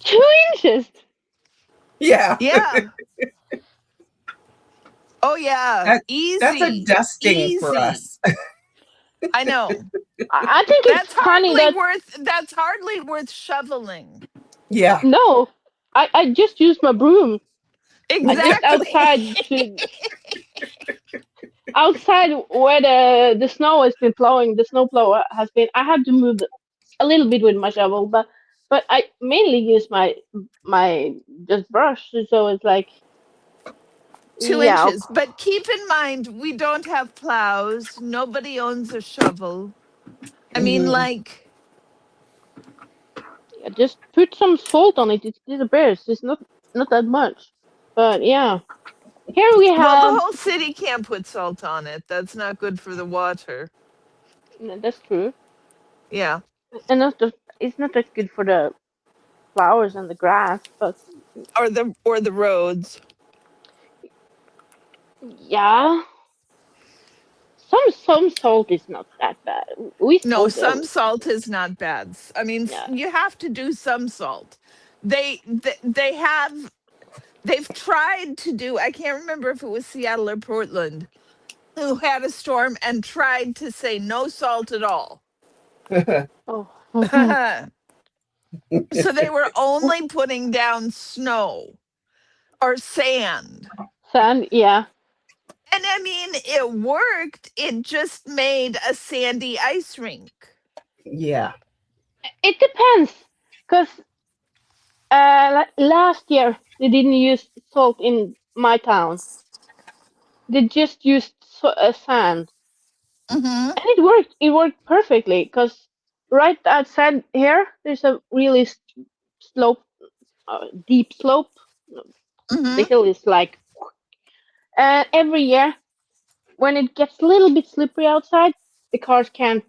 2 inches. Yeah, Yeah. Oh yeah. that, that's a Easy. dusting for Easy. us. I know. I think it's funny that That's hardly worth shoveling. Yeah. no, I just used my broom. I just Exactly. outside where the snow has been plowing, the snow plower has been. I had to move a little bit with my shovel, but I mainly use my just brush. So it's like 2 yeah, inches. But keep in mind, we don't have plows. Nobody owns a shovel. I mean, Mhm. like, yeah, just put some salt on it. It disappears. It's not that much, but yeah. Here we well, the have. whole city can't put salt on it. That's not good for the water. That's true, Yeah. and it's not that good for the flowers and the grass, but Or the roads. yeah, some salt is not that bad. We No, salt some everything. salt is not bad. I mean, Yeah. you have to do some salt. They've tried to do, I can't remember if it was Seattle or Portland, who had a storm and tried to say no salt at all. Oh. So they were only putting down snow or sand. Sand, yeah. And I mean, it worked. It just made a sandy ice rink. Yeah. It depends, cause last year they didn't use salt in my town. They just used sand, Mm-hmm. and it worked. It worked perfectly, cause right outside here there's a really slope, deep slope. The Mm-hmm. hill is like, and every year when it gets a little bit slippery outside, the cars can't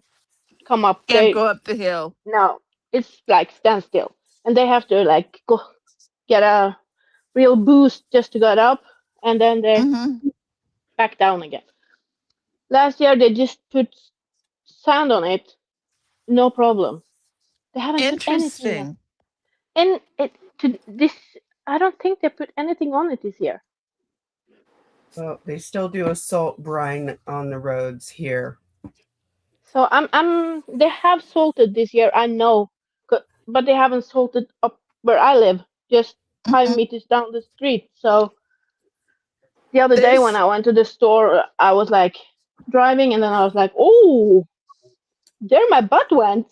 come up. Can't go up the hill. No, it's like standstill, and they have to like go get a real boost just to get up, and then they're Mm-hmm. back down again. Last year they just put sand on it, no problem. They haven't put anything on, Interesting. and it to this. I don't think they put anything on it this year. Well, they still do a salt brine on the roads here. So they have salted this year. I know, but they haven't salted up where I live, just 5 meters down the street. So the other day when There's I went to the store, I was like driving, and then I was like, "Oh, there my butt went."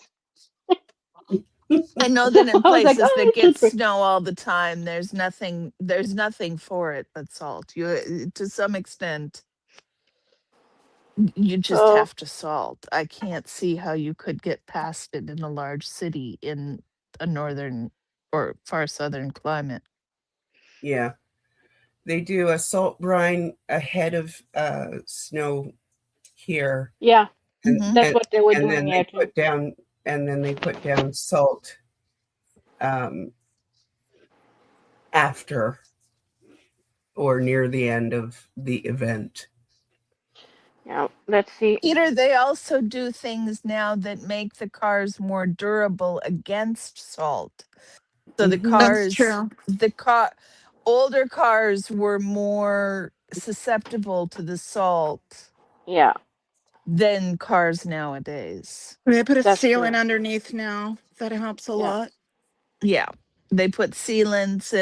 I know So that in I was like, places "Oh, that it's get slippery." snow all the time, there's nothing for it but salt. To some extent, you just So have to salt. I can't see how you could get past it in a large city in a northern or far southern climate. Yeah. They do a salt brine ahead of snow here, yeah, and, Hmm. that's and what they were and doing then here too. they put down salt um, after or near the end of the event. Yeah, let's see. Peter, they also do things now that make the cars more durable against salt. So That's true. older cars were more susceptible to the salt Yeah, than cars nowadays. They put a that's ceiling true. underneath now. That helps a Yeah, lot. Yeah. They put sealants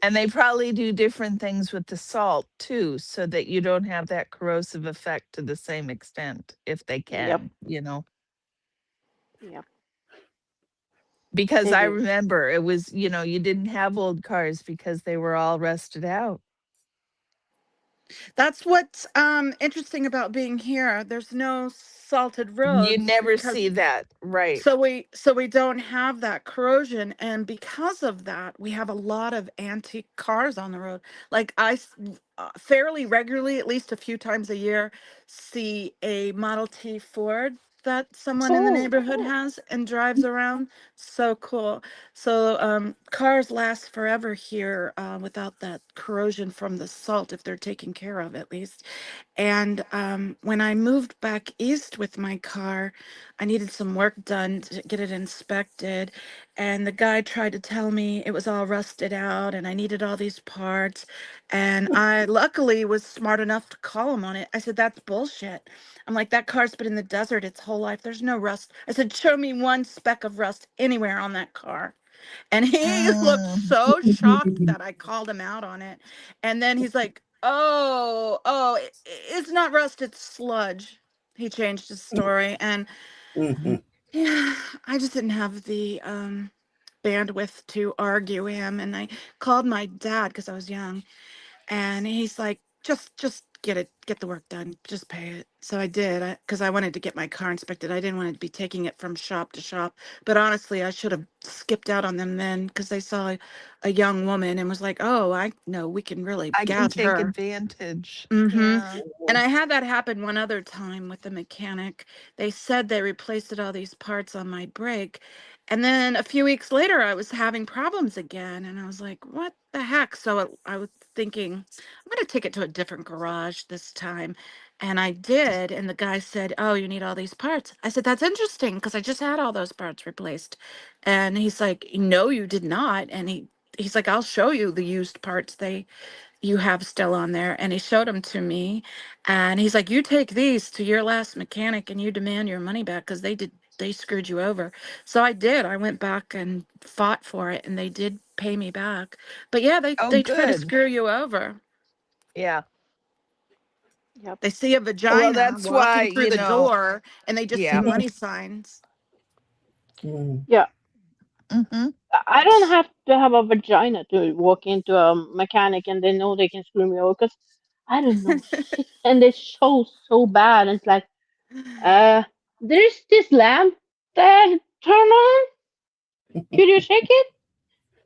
and they probably do different things with the salt too, so that you don't have that corrosive effect to the same extent if they Yep. can, you know. Yep. Because They I do. remember it was, you didn't have old cars because they were all rusted out. That's what's interesting about being here. There's no salted You roads never because see that, right? so we don't have that corrosion, and because of that we have a lot of antique cars on the road. Like fairly regularly, at least a few times a year, see a Model T Ford that someone in the Oh, neighborhood cool. has and drives around. So cool. So cars last forever here, without that corrosion from the salt, if they're taken care of at least. And when I moved back east with my car, I needed some work done to get it inspected. And the guy tried to tell me it was all rusted out and I needed all these parts. And I luckily was smart enough to call him on it. I said, that's bullshit. I'm like, that car's been in the desert its whole life. There's no rust. I said, show me one speck of rust anywhere on that car. And he looked Mm. so shocked that I called him out on it. And then he's like, oh, it's not rust, it's sludge. He changed his story. And Mhm. yeah, I just didn't have the bandwidth to argue him. And I called my dad because I was young. And he's like, just get the work done, just pay it. So I did, because I wanted to get my car inspected. I didn't want to be taking it from shop to shop. But honestly, I should have skipped out on them then, because they saw a young woman and was like, oh, I know we can really I can gouge take her. advantage. Mm-hmm. Yeah. And I had that happen one other time with the mechanic. They said they replaced all these parts on my brake. And then a few weeks later, I was having problems again. And I was like, what the heck? So I was thinking, I'm going to take it to a different garage this time. And I did. And the guy said, oh, you need all these parts. I said, that's interesting because I just had all those parts replaced. And he's like, no, you did not. And he's like, I'll show you the used parts you have still on there. And he showed them to me. And he's like, you take these to your last mechanic and you demand your money back because they screwed you over. So I did. I went back and fought for it and they did pay me back. But yeah, Oh, they try to good. screw you over. Yeah. Yep. They see a Well, vagina that's why, walking through the door and they just see yeah. money signs. Mhm. Yeah. Hmm. I don't have to have a vagina to walk into a mechanic and they know they can screw me over because I don't know shit. And they show so bad. It's like, uh, there's this lamp that turn on. Could you check it?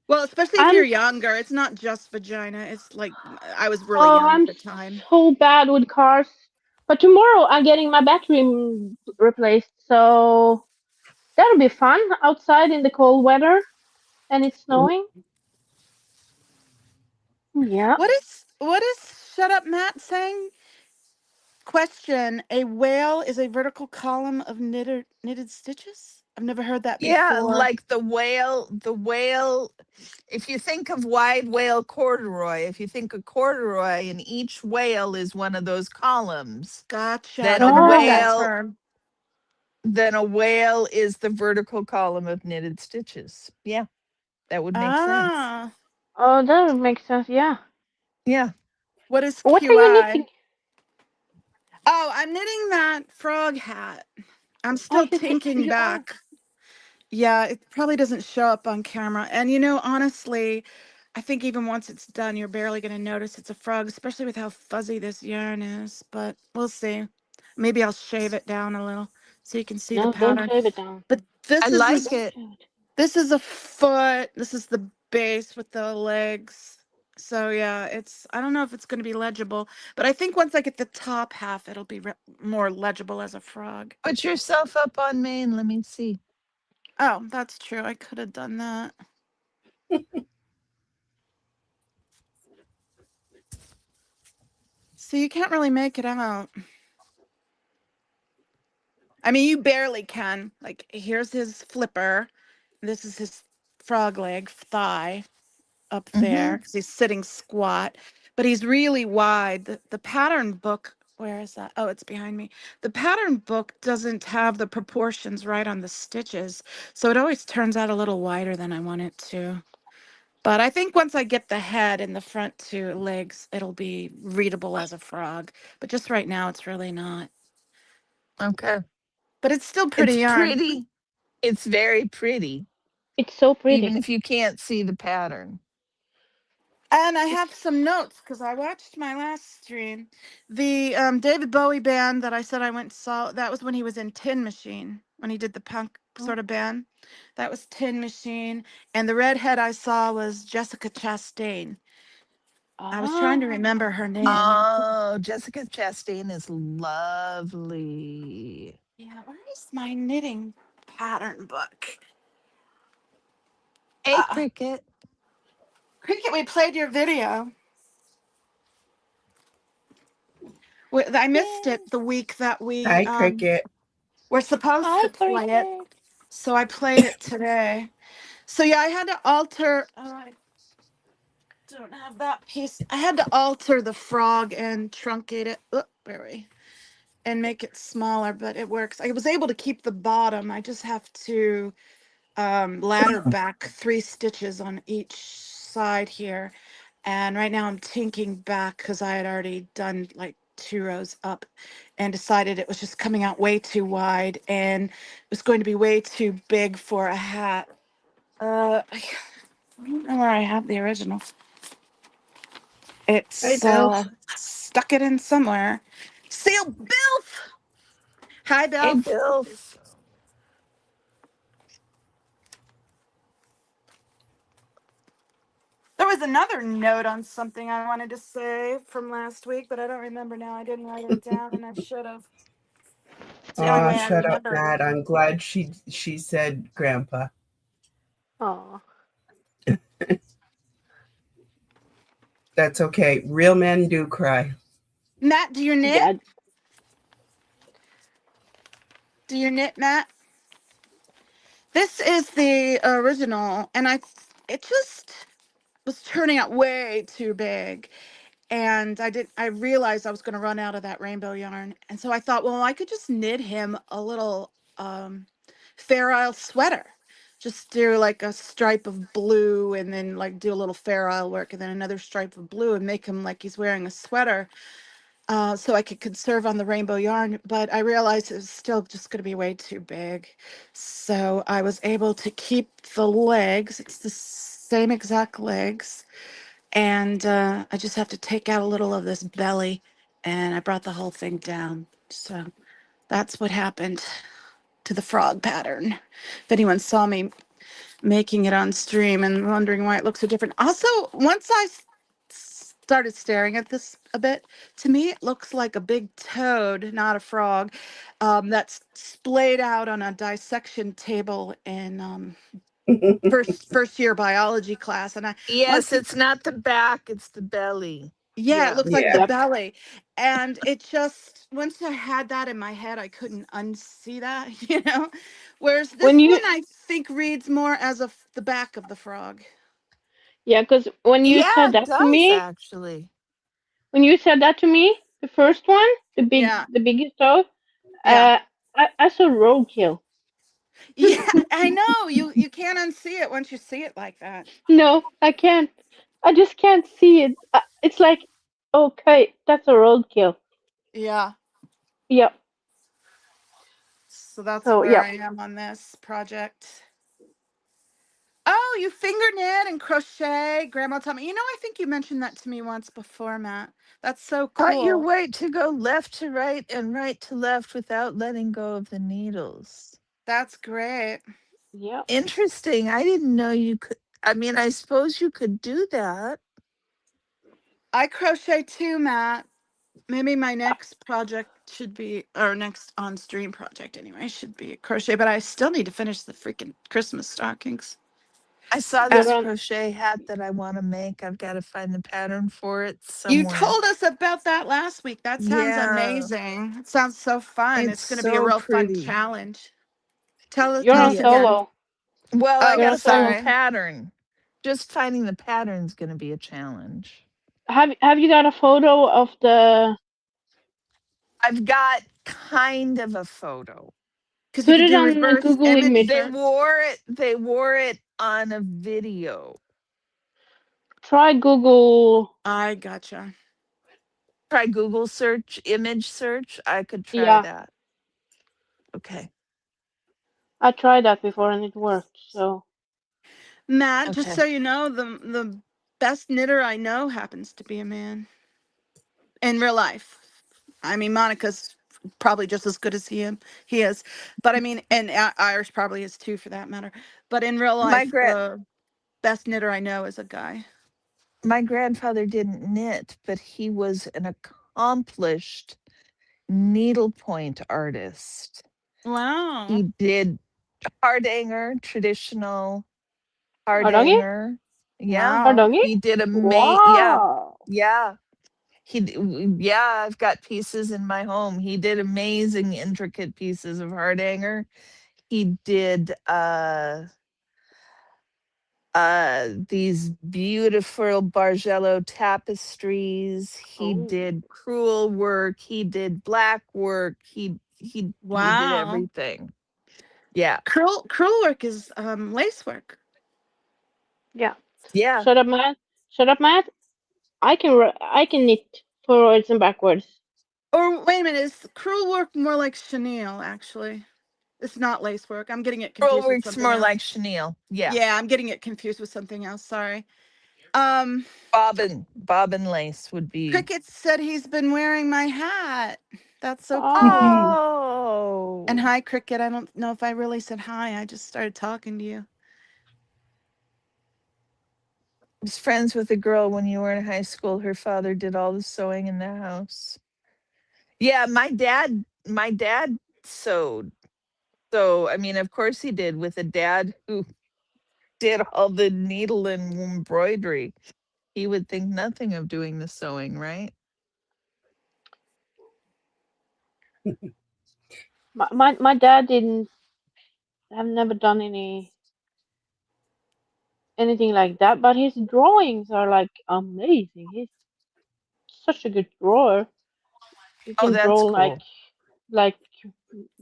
Well, especially if you're I'm younger, it's not just vagina. It's like I was really oh, young at I'm the time. so bad with cars. But tomorrow I'm getting my battery replaced, so that'll be fun outside in the cold weather and it's snowing. Yeah. What is Shut Up Matt saying? Question: A whale is a vertical column of knitted stitches? I've never heard that Yeah, before. like the whale, if you think of wide whale corduroy, if you think of corduroy and each whale is one of those columns, Gotcha. then a Never heard that Oh, whale, term. then a whale is the vertical column of knitted stitches. Yeah, that would make sense. Ah, oh, that would make sense. Yeah. Yeah. what is What are you knitting? QI? Oh, I'm knitting that frog hat. I'm I still should take a tinking picture. Oh, back. Yeah, it probably doesn't show up on camera. And honestly, I think even once it's done, you're barely going to notice it's a frog, especially with how fuzzy this yarn is. But we'll see. Maybe I'll shave it down a little so you can see the no, don't pattern. shave it down. But I this is like Don't this it. shave it. this is a foot. This is the base with the legs. So yeah, I don't know if it's going to be legible, but I think once I get the top half, it'll be more legible as a frog. Put yourself up on main. Let me see. Oh, that's true. I could have done that. So you can't really make it out. I mean, you barely can. Like, here's his flipper. This is his frog leg, thigh up there Hmm. because he's sitting squat, but he's really wide. The pattern book where is that? Oh, it's behind me. The pattern book doesn't have the proportions right on the stitches, so it always turns out a little wider than I want it to. But I think once I get the head and the front two legs, it'll be readable as a frog. But just right now, it's really not. Okay. But it's still pretty It's yarn. pretty. It's very pretty, It's so even pretty. if you can't see the pattern. And I have some notes because I watched my last stream. The David Bowie band that I said I went and saw, that was when he was in Tin Machine, when he did the punk sort of band. That was Tin Machine. And the redhead I saw was Jessica Chastain. I was trying to remember her name. Oh, Jessica Chastain is lovely. Yeah, where is my knitting pattern book? Hey, Cricket. Cricket, we played your video. I missed Yay. it the week that we Hi, Cricket. were supposed Hi, to play it. Cricket. So I played it today. So yeah, I had to alter. Oh, I don't have that piece. I had to alter the frog and truncate it. Oh, where are we? And make it smaller, but it works. I was able to keep the bottom. I just have to ladder back 3 stitches on each side here. And right now I'm tinking back because I had already done like 2 rows up and decided it was just coming out way too wide and it was going to be way too big for a hat. I don't know where I have the original. Hey, It's Bill. stuck it in somewhere. Seal Bilf! Hi, Hey, Bilf. Bill. There was another note on something I wanted to say from last week, but I don't remember now. I didn't write it down, and I should have. It's the only Aw, way I shut up, remember it. Matt. I'm glad she said grandpa. Oh, That's okay. Real men do cry. Matt, do you knit? yeah. Do you knit, Matt? This is the original, and it just was turning out way too big. And I realized I was going to run out of that rainbow yarn. And so I thought, well, I could just knit him a little Fair Isle sweater. Just do like a stripe of blue and then like do a little Fair Isle work and then another stripe of blue and make him like he's wearing a sweater. So I could conserve on the rainbow yarn, but I realized it was still just going to be way too big. So I was able to keep the legs. It's the same exact legs. And I just have to take out a little of this belly, and I brought the whole thing down. So that's what happened to the frog pattern. If anyone saw me making it on stream and wondering why it looks so different. Also, once I started staring at this a bit, to me it looks like a big toad, not a frog, that's splayed out on a dissection table in first year biology class. And I Yes, once it's not the back, it's the belly. Yeah, it looks like the Yeah. Yep. belly. And it just, once I had that in my head, I couldn't unsee that, you know? Whereas this When you, one, I think reads more as the back of the frog. yeah, because when you Yeah, said it that to does me, actually. the first one, Yeah, the biggest toe, yeah. uh, I saw roadkill. Yeah, I know. You can't unsee it once you see it like that. No, I can't. I just can't see it. It's like, okay, that's a roadkill. Yeah. Yep. So that's So, where yep. I am on this project. Oh, you finger knit and crochet. Grandma taught me. You know, I think you mentioned that to me once before, Matt. That's so Cut your cool. way to go left to right and right to left without letting go of the needles. That's great. Yep. Interesting. I didn't know you could. I mean, I suppose you could do that. I crochet too, Matt. Maybe my next project should be, or next on stream project anyway, should be crochet, but I still need to finish the freaking Christmas stockings. I saw You Uh, this don't. crochet hat that I want to make. I've got to find the pattern for it you somewhere. told us about that last week. That sounds Yeah, amazing. It sounds so fun. it's It's going to be a so real fun pretty. challenge. You're Tell on us Yeah. again. solo. Well, I Oh, You're got on to find the solo. sorry. pattern. Just finding the pattern is going to be a challenge. Have you got a photo of I've got kind of a photo. Because you Put could it do on a reverse Google image image. They search. wore it on a video. Try Google. I gotcha. Try Google search, image search. I could try Yeah, that. Okay. I tried that before and it worked. So Matt, just Okay. so you know, the best knitter I know happens to be a man in real life. I mean, Monica's probably just as good as he is, but I mean, and Irish probably is too, for that matter. But in real My life, gra- the best knitter I know is a guy. my grandfather didn't knit, but he was an accomplished needlepoint artist. Wow. He did hardanger, traditional Ardongi? hardanger. Yeah, Wow. Ardongi? he did yeah, Wow. yeah. Yeah, I've got pieces in my home. He did amazing, intricate pieces of hardanger. He did these beautiful Bargello tapestries. He Oh. did crewel work. He did black work. He did Wow. everything. Yeah. Crewel work is lace work. Yeah. Yeah. Shut up, Matt. Shut up, Matt. I can knit forwards and backwards. Or wait a minute, is crewel work more like chenille? Actually, it's not lace work. I'm getting it Crewel confused with work's something more else. like chenille. Yeah. Yeah, I'm getting it confused with something else. Sorry. Um, Bobbin lace would be. Cricket said he's been wearing my hat. That's so cool. Oh. And Oh. hi, Cricket. I don't know if I really said hi. I just started talking to you. I was friends with a girl when you were in high school. Her father did all the sewing in the house. Yeah, my dad sewed. So, I mean, of course he did, with a dad who did all the needle and embroidery. He would think nothing of doing the sewing, right? My dad didn't have never done anything like that, but his drawings are like amazing. He's such a good drawer. He Oh, can draw that's cool. like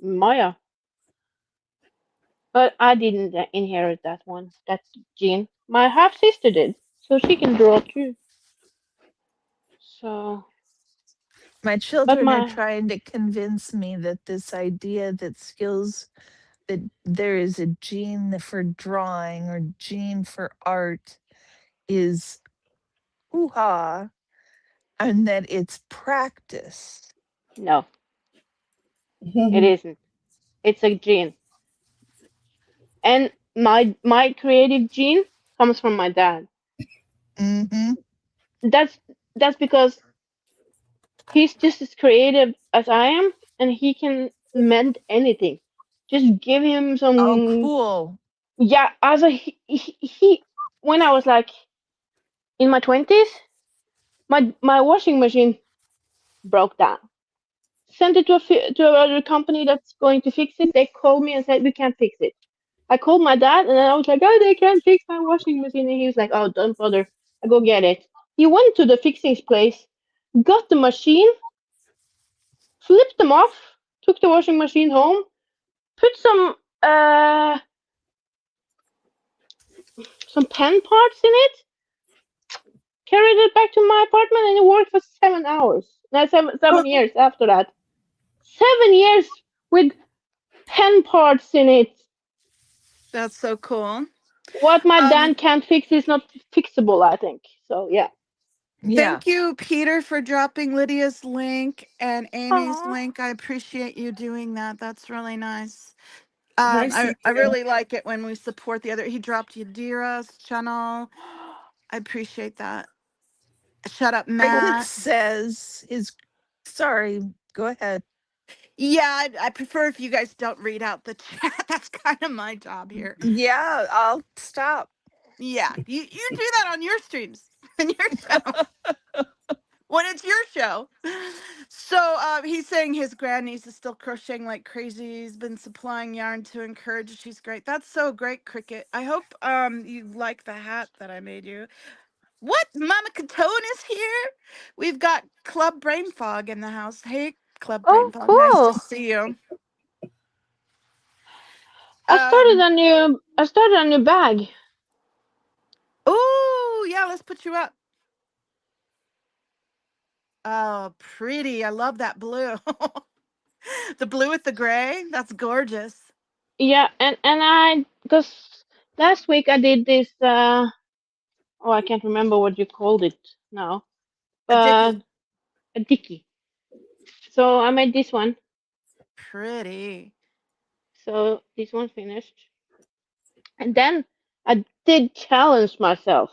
Maya. But I didn't inherit that gene. My half sister did, so she can draw too. So, My but children are my trying to convince me that this idea that skills, that there is a gene for drawing or gene for art is hoo-ha, and that it's practice. no, it isn't. It's a gene, and my creative gene comes from my dad. Mm-hmm. That's that's because he's just as creative as I am, and he can mend anything. Just give him Oh, some. cool. Yeah, as a he when I was like in my 20s, my washing machine broke down. Sent it to a company that's going to fix it. They called me and said we can't fix it. I called my dad and I was like, oh, they can't fix my washing machine. And he was like, oh, don't bother. I go get it. He went to the fixing place, got the machine, flipped them off, took the washing machine home, put uh some pen parts in it, carried it back to my apartment, and it worked for 7 hours. No, seven years after that. 7 years with pen parts in it. That's so cool. What my Um, dad can't fix is not fixable, I think. So yeah. Yeah. Thank you, Peter, for dropping Lydia's link and Amy's Aw. link. I appreciate you doing that. That's really nice. Hi, I Cynthia. really like it when we support the other. He dropped Yadira's channel. I appreciate that. Shut up, Cricket Matt. says is sorry, go ahead. Yeah, I prefer if you guys don't read out the chat. That's kind of my job here. Yeah, I'll stop. Yeah, you do that on your streams and your show when it's your show. So he's saying his grandniece is still crocheting like crazy. He's been supplying yarn to encourage. She's great. That's so great, Cricket. I hope you like the hat that I made you. What? Mama Catone is here. We've got Club Brain Fog in the house. Hey, Club Oh, Rainbow. Nice to cool. see you. I started a new bag. Oh, yeah, let's put you up. Oh, pretty. I love that blue. The blue with the gray. That's gorgeous. Yeah, and because last week I did this. Oh, I can't remember what you called it now, A but dicky. a dicky. So I made this one. Pretty. So this one finished, and then I did challenge myself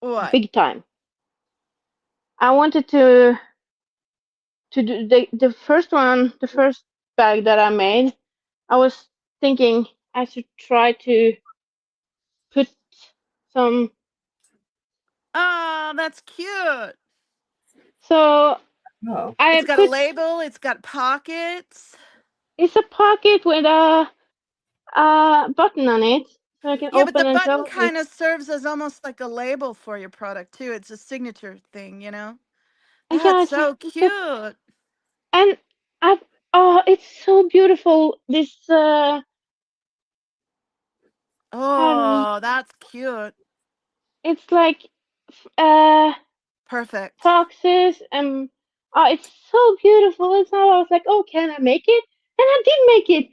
What? big time. I wanted to do the first one, the first bag that I made. I was thinking I should try to put some. Oh, that's cute. So Oh, It's I got a put label. It's got pockets. it's a pocket with a button on it, so I can Yeah, but the open and button close it. kind of serves as almost like a label for your product too. It's a signature thing, you know? And yeah, That's so cute. and I it's so beautiful. This um, Oh, that's cute. it's like uh Perfect. foxes and it's so beautiful. And so I was like, oh, can I make it? And I did make it.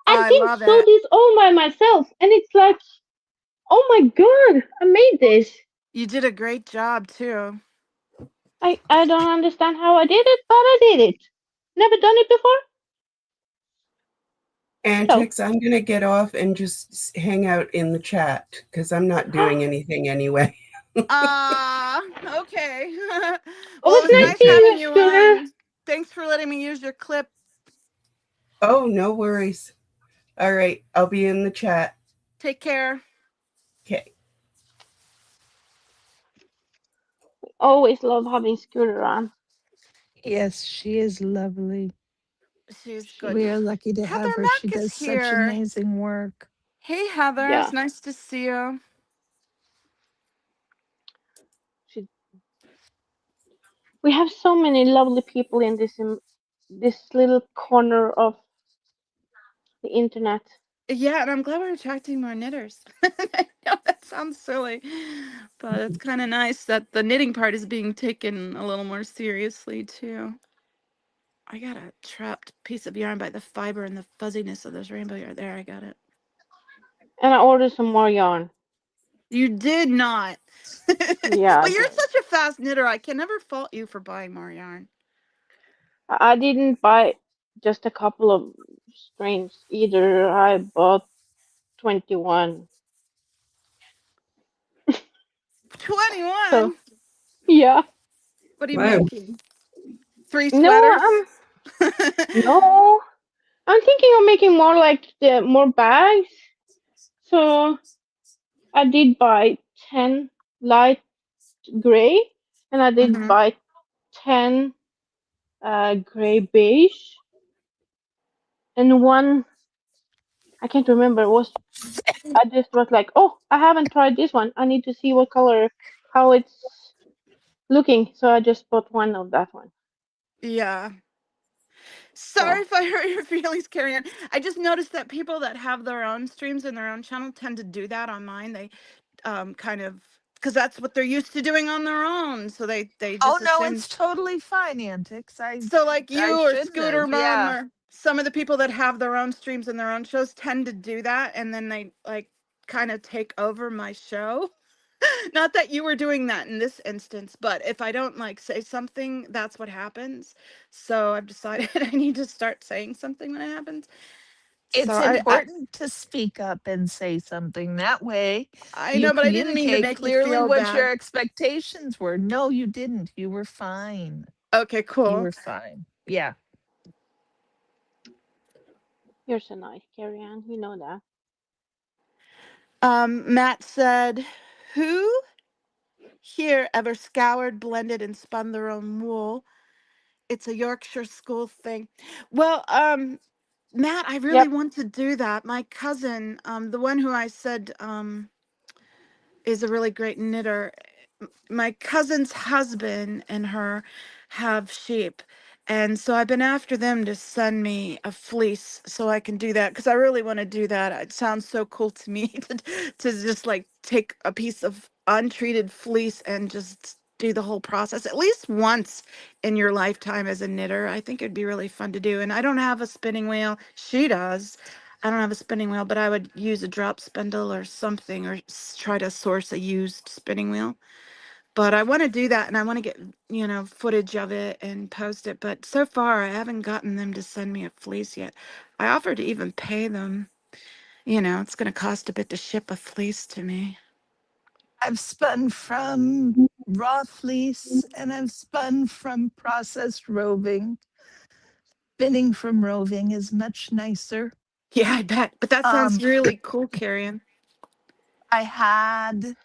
I I did love sew it. this all by myself, and it's like, oh my god, I made this. You did a great job too. I don't understand how I did it, but I did it. Never done it before. So, Antics, I'm going to get off and just hang out in the chat because I'm not doing anything anyway. Okay. it Well, it was was nice nice Okay. seeing you, having you Scooter. on. Thanks for letting me use your clip. Oh, no worries. All right. I'll be in the chat. Take care. Okay. Always love having Scooter on. Yes, she is lovely. She's good. We are lucky to Heather have her. She Mack is does such here. amazing work. Hey, Heather. Yeah, It's nice to see you. she, we have so many lovely people in this little corner of the internet. Yeah, and I'm glad we're attracting more knitters. I know that sounds silly, but it's kind of nice that the knitting part is being taken a little more seriously, too. I got a trapped piece of yarn by the fiber and the fuzziness of this rainbow yarn. There, I got it. And I ordered some more yarn. You did not. Yeah, I Well, you're did. such a fast knitter. I can never fault you for buying more yarn. I didn't buy just a couple of strings either. I bought 21. So 21? yeah. What are you Wow. making? 3 No, sweaters? no. I'm thinking of making more like the more bags. So I did buy 10 light gray, and I did Hmm. buy 10 gray beige, and one I can't remember. It was I just was like, oh, I haven't tried this one. I need to see what color, how it's looking. So I just bought one of that one. Yeah. Sorry So if I hurt your feelings, Carrie Ann. I just noticed that people that have their own streams in their own channel tend to do that on mine. They kind of, because that's what they're used to doing on their own. So they Oh just no, assume. it's totally fine, Antics. So like I you or shouldn't Scooter have. Mom Yeah. or some of the people that have their own streams and their own shows tend to do that, and then they like kind of take over my show. Not that you were doing that in this instance, but if I don't like say something, that's what happens. So I've decided I need to start saying something when it happens. So It's I important to speak up and say something. That way I you know, but I didn't mean to communicate make you clearly feel what your bad. expectations were. No, you didn't. You were fine. Okay, You cool. were fine. Yeah. you're so nice, Carrie Ann. You know that. Matt said, "Who here ever scoured, blended, and spun their own wool? It's a Yorkshire school thing." Well, Matt, I really Yep. want to do that. My cousin, the one who I said is a really great knitter. My cousin's husband and her have sheep, And so I've been after them to send me a fleece so I can do that because I really want to do that. It sounds so cool to me to just like take a piece of untreated fleece and just do the whole process at least once in your lifetime as a knitter. I think it'd be really fun to do. And I don't have a spinning wheel. She does. I don't have a spinning wheel, but I would use a drop spindle or something or try to source a used spinning wheel. But I want to do that and I want to get, footage of it and post it. But so far, I haven't gotten them to send me a fleece yet. I offered to even pay them. It's going to cost a bit to ship a fleece to me. I've spun from raw fleece and I've spun from processed roving. Spinning from roving is much nicer. Yeah, I bet. But that Um, sounds really cool, Carrion. I had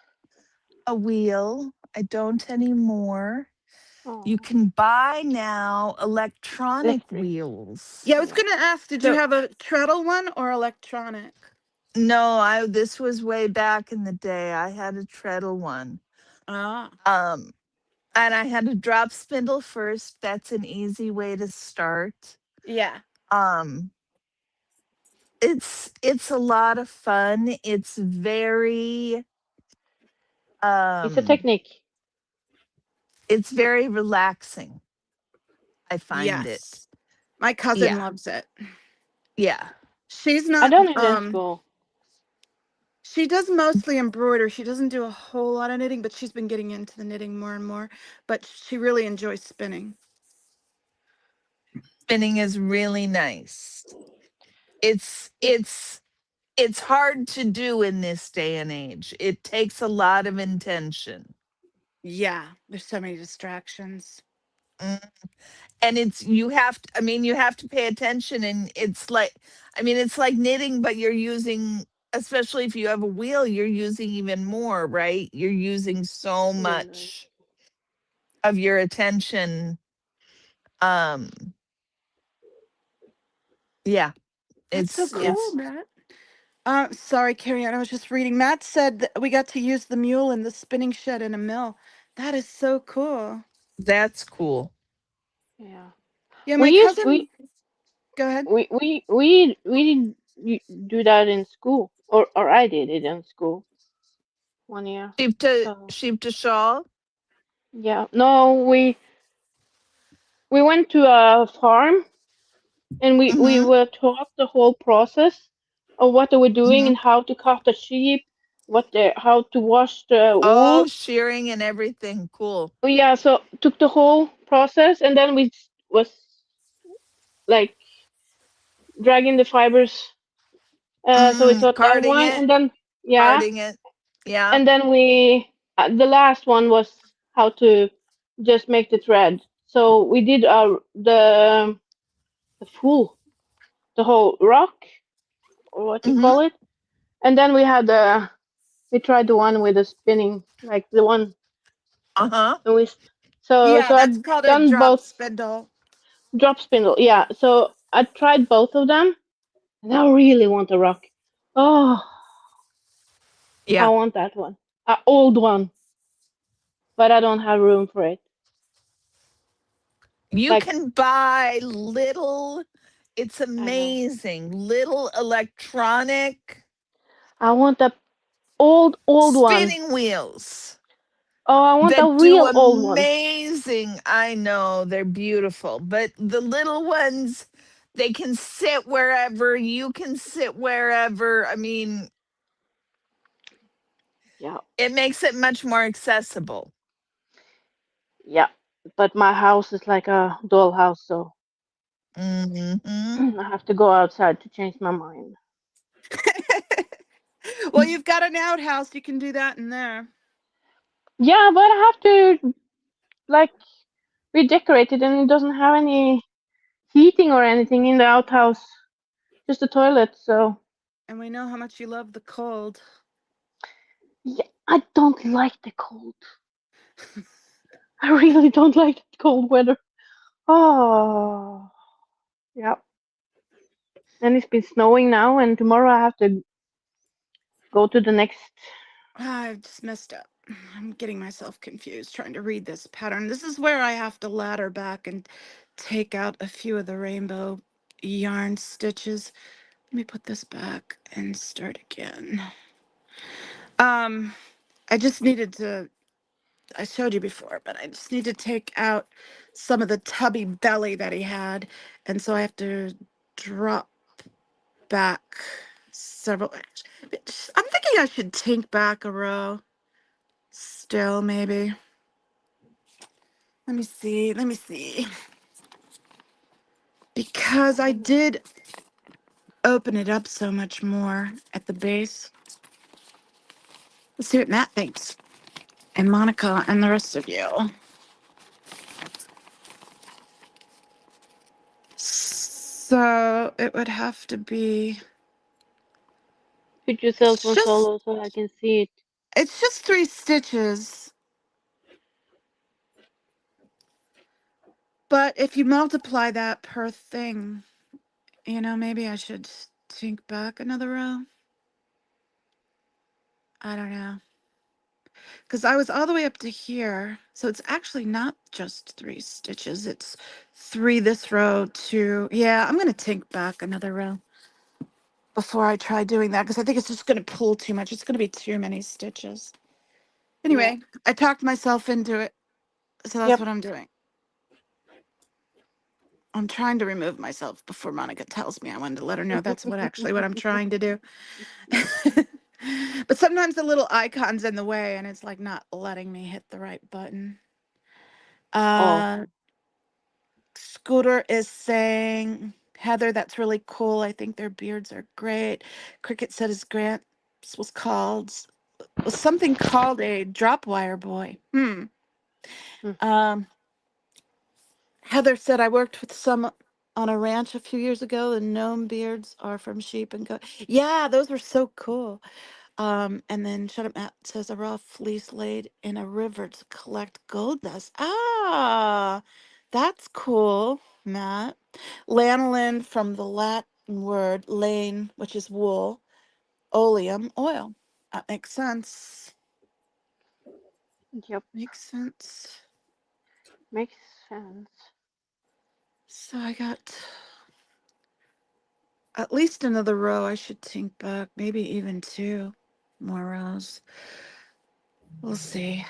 a wheel. I don't anymore. You Oh, can buy now electronic electric. wheels. Yeah, I was Yeah. going to ask, did you So have a treadle one or electronic? no, this was way back in the day. I had a treadle one. Ah, Um, and I had a drop spindle first. That's an easy way to start. yeah. Um, it's a lot of fun. It's very It's a um technique. it's very relaxing. I find it. Yes. My cousin Yeah. loves it. Yeah. She's I not, done it in school. she does mostly embroider. She doesn't do a whole lot of knitting, but she's been getting into the knitting more and more. But she really enjoys spinning. Spinning is really nice. It's hard to do in this day and age. It takes a lot of intention. Yeah, there's so many distractions. Mm. And it's you have to pay attention, and it's like knitting, but you're using, especially if you have a wheel, you're using even more, right? You're using so Right, right. much of your attention. Um yeah, That's so Yeah. cool, it's Matt. Sorry, Carrie Ann, I was just reading. Matt said that we got to use the mule in the spinning shed in a mill. That is so cool. that's cool. Yeah. Yeah, We my used cousin, go ahead. we do that in school, or I did it in school 1 year. So Sheep to shawl. yeah, no, we went to a farm and we Mm-hmm. were taught the whole process of what they were doing Mm-hmm. and how to cut the sheep, how to wash the Oh, wool. shearing and everything. Cool. Oh, yeah, so took the whole process and then was like dragging the fibers. So we taught that Carding one, it, and then yeah, carding it. Yeah. and then the last one was how to just make the thread. So we did the full the whole rock or what you Mm-hmm. call it, and then we tried the one with the spinning, like the one, Uh-huh. and Yeah, so that's I've called a done drop both spindle. drop spindle. Yeah, so I tried both of them, and I really want a rock. Oh, I Yeah. want that one, an old one, but I don't have room for it. You Like can buy little, it's I know, amazing, little electronic I want the old one. spinning wheels Oh, I want a that do real old one. amazing. I know they're beautiful, but the little ones, they can sit wherever, you can sit wherever. I mean, Yeah, it makes it much more accessible. yeah. But my house is like a dollhouse, so Hmm. I have to go outside to change my mind. Well, you've got an outhouse. You can do that in there. Yeah, but I have to like redecorate it, and it doesn't have any heating or anything in the outhouse, just the toilet. So And we know how much you love the cold. yeah, I don't like the cold. I really don't like the cold weather. Oh, yeah. And it's been snowing now, and tomorrow I have to go to the next. I've just messed up. I'm getting myself confused trying to read this pattern. This is where I have to ladder back and take out a few of the rainbow yarn stitches. Let me put this back and start again. I just needed to, I showed you before, but I just need to take out some of the tubby belly that he had. And so I have to drop back several. I'm thinking I should take back a row still, maybe. Let me see. Let me see. Because I did open it up so much more at the base. Let's see what Matt thinks. And Monica and the rest of you. So it would have to be. Put yourself It's more just, solo so I can see it. it's just 3 stitches. But if you multiply that per thing, maybe I should think back another row. I don't know. Because I was all the way up to here. So it's actually not just 3 stitches. It's 3 this row, 2. Yeah, I'm going to think back another row before I try doing that. Because I think it's just going to pull too much. It's going to be too many stitches. Anyway, I talked myself into it. So that's Yep. what I'm doing. I'm trying to remove myself before Monica tells me. I wanted to let her know that's what I'm trying to do. But sometimes the little icon's in the way and it's like not letting me hit the right button. Oh. Scooter is saying, Heather, that's really cool. I think their beards are great. Cricket said his Grant was something called a drop wire boy. Hmm. Heather said, I worked with some on a ranch a few years ago. The gnome beards are from sheep and goat. Yeah, those were so cool. And then Shut Up Matt says, a raw fleece laid in a river to collect gold dust. Ah, that's cool, Matt. Lanolin from the Latin word lane, which is wool, oleum, oil. That makes sense. Yep. Makes sense. Makes sense. So I got at least another row. I should think back, maybe even 2 more rows. We'll see.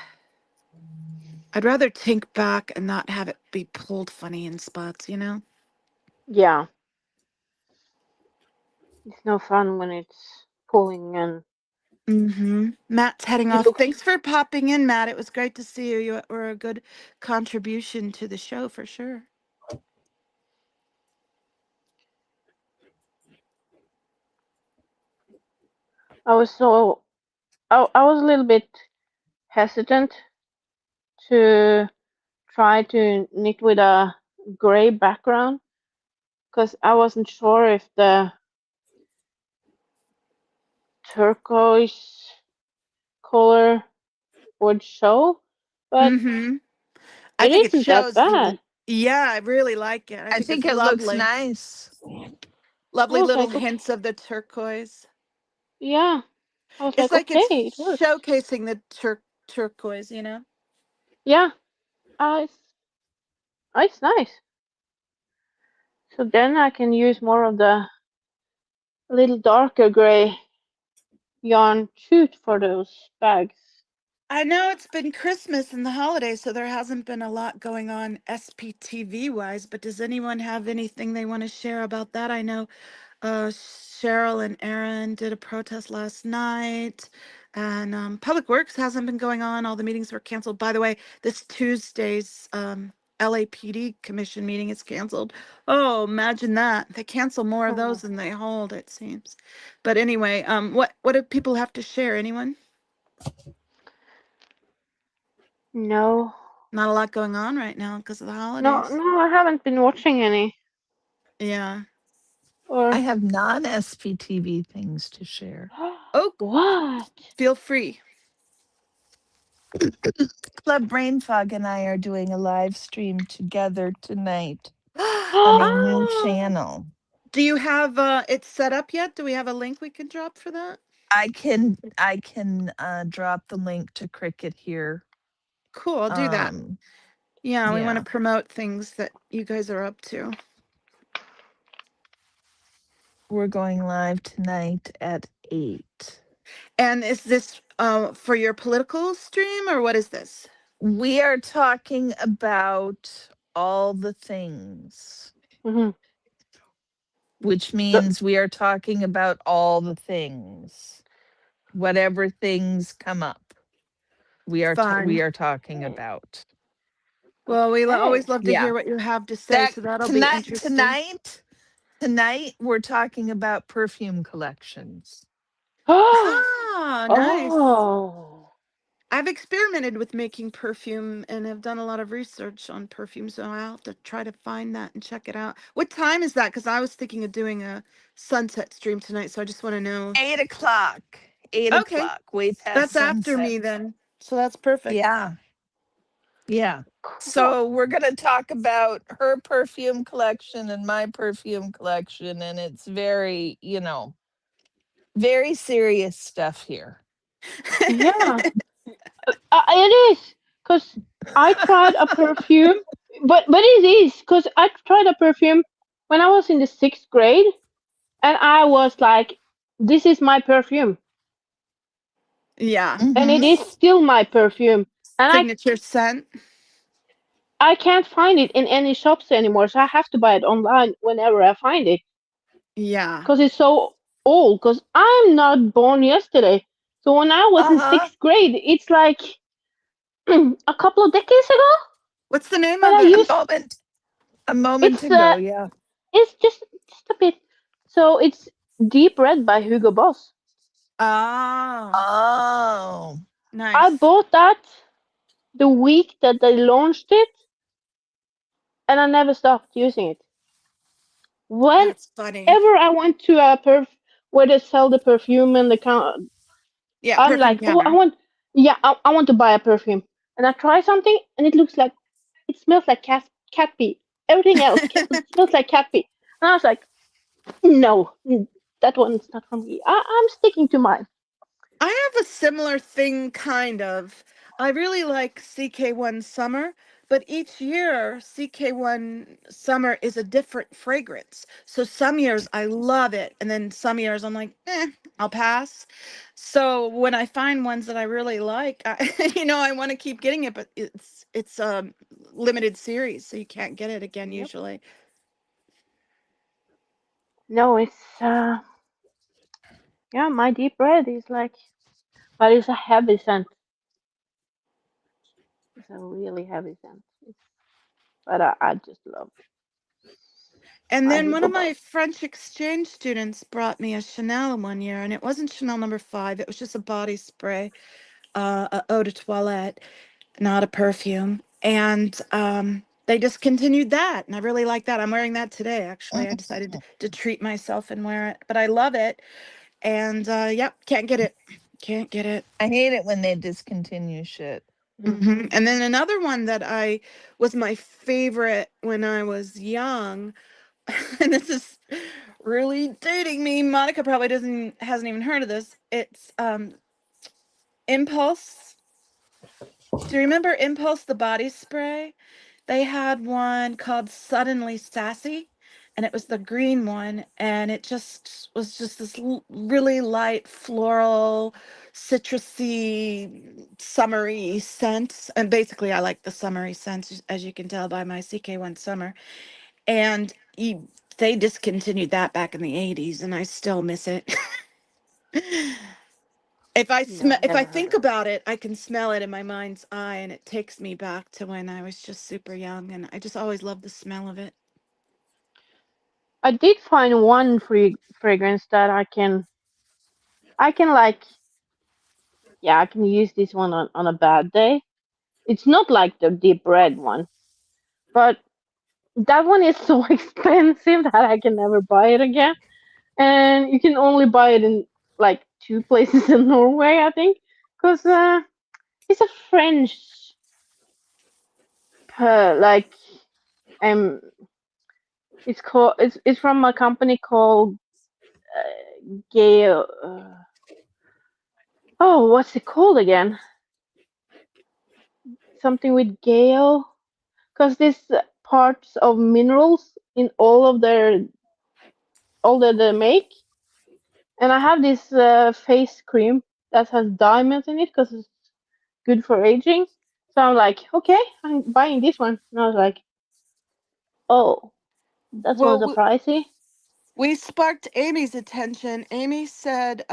I'd rather think back and not have it be pulled funny in spots, Yeah. It's no fun when it's pulling and Matt's heading it off. looks. Thanks for popping in, Matt. It was great to see you. You were a good contribution to the show for sure. I was so. I was a little bit hesitant to try to knit with a gray background because I wasn't sure if the turquoise color would show, but I it think it isn't that shows bad. really. Yeah, I really like it. I I think it's think it looks lovely. nice. I Lovely was little like, okay, hints of the turquoise. yeah. I was It's like, like okay, it's it works. showcasing the turquoise, Yeah, it's nice. So then I can use more of the little darker gray yarn shoot for those bags. I know it's been Christmas and the holidays, so there hasn't been a lot going on SPTV wise, but does anyone have anything they want to share about that? I know Cheryl and Aaron did a protest last night, and Public Works hasn't been going on. All the meetings were canceled. By the way, this Tuesday's LAPD commission meeting is canceled. Oh, imagine that. They cancel more of those Oh, than they hold, it seems. But anyway, what do people have to share? Anyone? no, Not a lot going on right now because of the no, holidays. no, I haven't been watching any. Yeah. I Or have non SPTV things to share. Oh, what? feel free. Club Brain Fog and I are doing a live stream together tonight on a new Oh, channel. Do you have it set up yet? Do we have a link we can drop for that? I can drop the link to Cricket here. Cool, I'll do that. Um Yeah, we want Yeah. to promote things that you guys are up to. We're going live tonight at 8. And is this for your political stream or what is this? We are talking about all the things, Hmm. which means we are talking about all the things. Whatever things come up, we Fun. are talking about. Well, we Okay. always love to Yeah. hear what you have to say, That so that'll be interesting. tonight we're talking about perfume collections. Ah, nice. Oh. I've experimented with making perfume and have done a lot of research on perfume, so I'll have to try to find that and check it out. What time is that? Because I was thinking of doing a sunset stream tonight, so I just want to know. 8 o'clock. 8 Okay, o'clock. Way past that's after sunset. me then, so that's perfect. Yeah. Yeah. Cool. So we're going to talk about her perfume collection and my perfume collection. And it's very, very serious stuff here. Yeah. It is because I tried a perfume, but it is because I tried a perfume when I was in the 6th grade, and I was like, "This is my perfume," Yeah, and it Mm-hmm. is still my perfume, and signature scent. I can't find it in any shops anymore, so I have to buy it online whenever I find it Yeah. because it's so old. Because I'm not born yesterday, so when I was in Uh-huh. 6th grade, it's like a couple of decades ago. What's the name But of I it? A used moment. A moment it's ago. Yeah. it's just a bit. So it's Deep Red by Hugo Boss. Oh, Oh. I nice. bought that the week that they launched it, and I never stopped using it. Whenever That's funny. I went to a where they sell the perfume and the Yeah, I'm perfume like, oh, counter. I want to buy a perfume, and I try something, and it looks like it smells like cat pee. Everything else smells like cat pee, and I was like, no, that one's not for me. I'm sticking to mine. I have a similar thing, kind of. I really like CK1 Summer, but each year CK1 Summer is a different fragrance. So some years I love it, and then some years I'm like, I'll pass. So when I find ones that I really like, I want to keep getting it, but it's a limited series, so you can't get it again Yep. usually. No, it's yeah, my Deep Red is like, but it's a heavy scent. It's a really heavy scent. But I just love And my then one Hugo of my Boss. French exchange students brought me a Chanel one year, and it wasn't Chanel number 5. It was just a body spray, a eau de toilette, not a perfume. And they discontinued that, and I really like that. I'm wearing that today, actually. I decided to treat myself and wear it, but I love it. And yep, can't get it. Can't get it. I hate it when they discontinue shit. And then another one that I was my favorite when I was young, and this is really dating me. Monica probably hasn't even heard of this. It's Impulse. Do you remember Impulse the body spray? They had one called Suddenly Sassy, and it was the green one, and it just was just this really light floral, citrusy, summery scent. And basically, I like the summery scents, as you can tell by my CK1 Summer. And they discontinued that back in the 80s, and I still miss it. No, I If I never heard think of it. about it, I can smell it in my mind's eye, and it takes me back to when I was just super young, and I just always loved the smell of it. I did find one fragrance that I can like, yeah, I can use this one on a bad day. It's not like the Deep Red one, but that one is so expensive that I can never buy it again. And you can only buy it in like 2 places in Norway, I think, because it's a French, like, um, it's from a company called Gale. Oh, what's it called again? Something with Gale. because this parts of minerals in all that they make. And I have this face cream that has diamonds in it because it's good for aging. So I'm like, okay, I'm buying this one. And I was like, oh, that's one of Well, the pricey. we sparked Amy's attention. Amy said,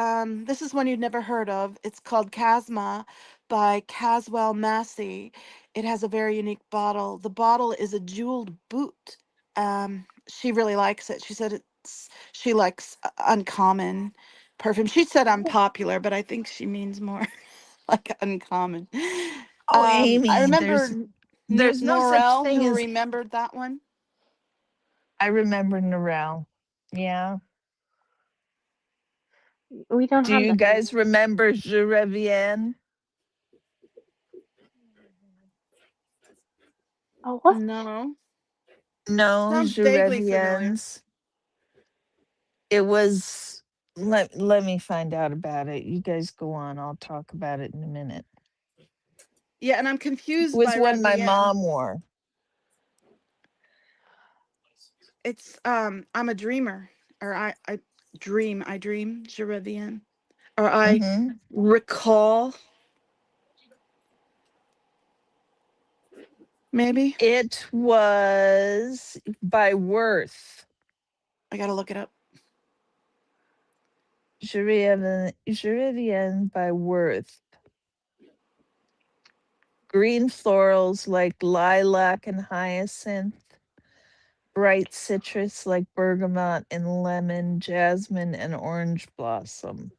this is one you'd never heard of. It's called Casma by Caswell Massey. It has a very unique bottle. The bottle is a jeweled boot. She really likes it. She said she likes uncommon perfume. She said unpopular, but I think she means more like uncommon. Oh, I Amy, remember there's no such Norel, thing who as remembered that one. I remember Narelle. Yeah. We don't Do have you that guys anymore. remember Je Revienne? Oh, what? No, No, sounds Je vaguely familiar. Reviennes. It was let me find out about it. You guys go on. I'll talk about it in a minute. Yeah, and I'm It confused was by one my Revienne. mom wore. It's I'm a dreamer, or I dream, Je Revienne, or I Hmm. recall, maybe. It was by Worth. I gotta look it up. Je Revienne by Worth. Green florals like lilac and hyacinth. Bright citrus like bergamot and lemon, jasmine and orange blossom.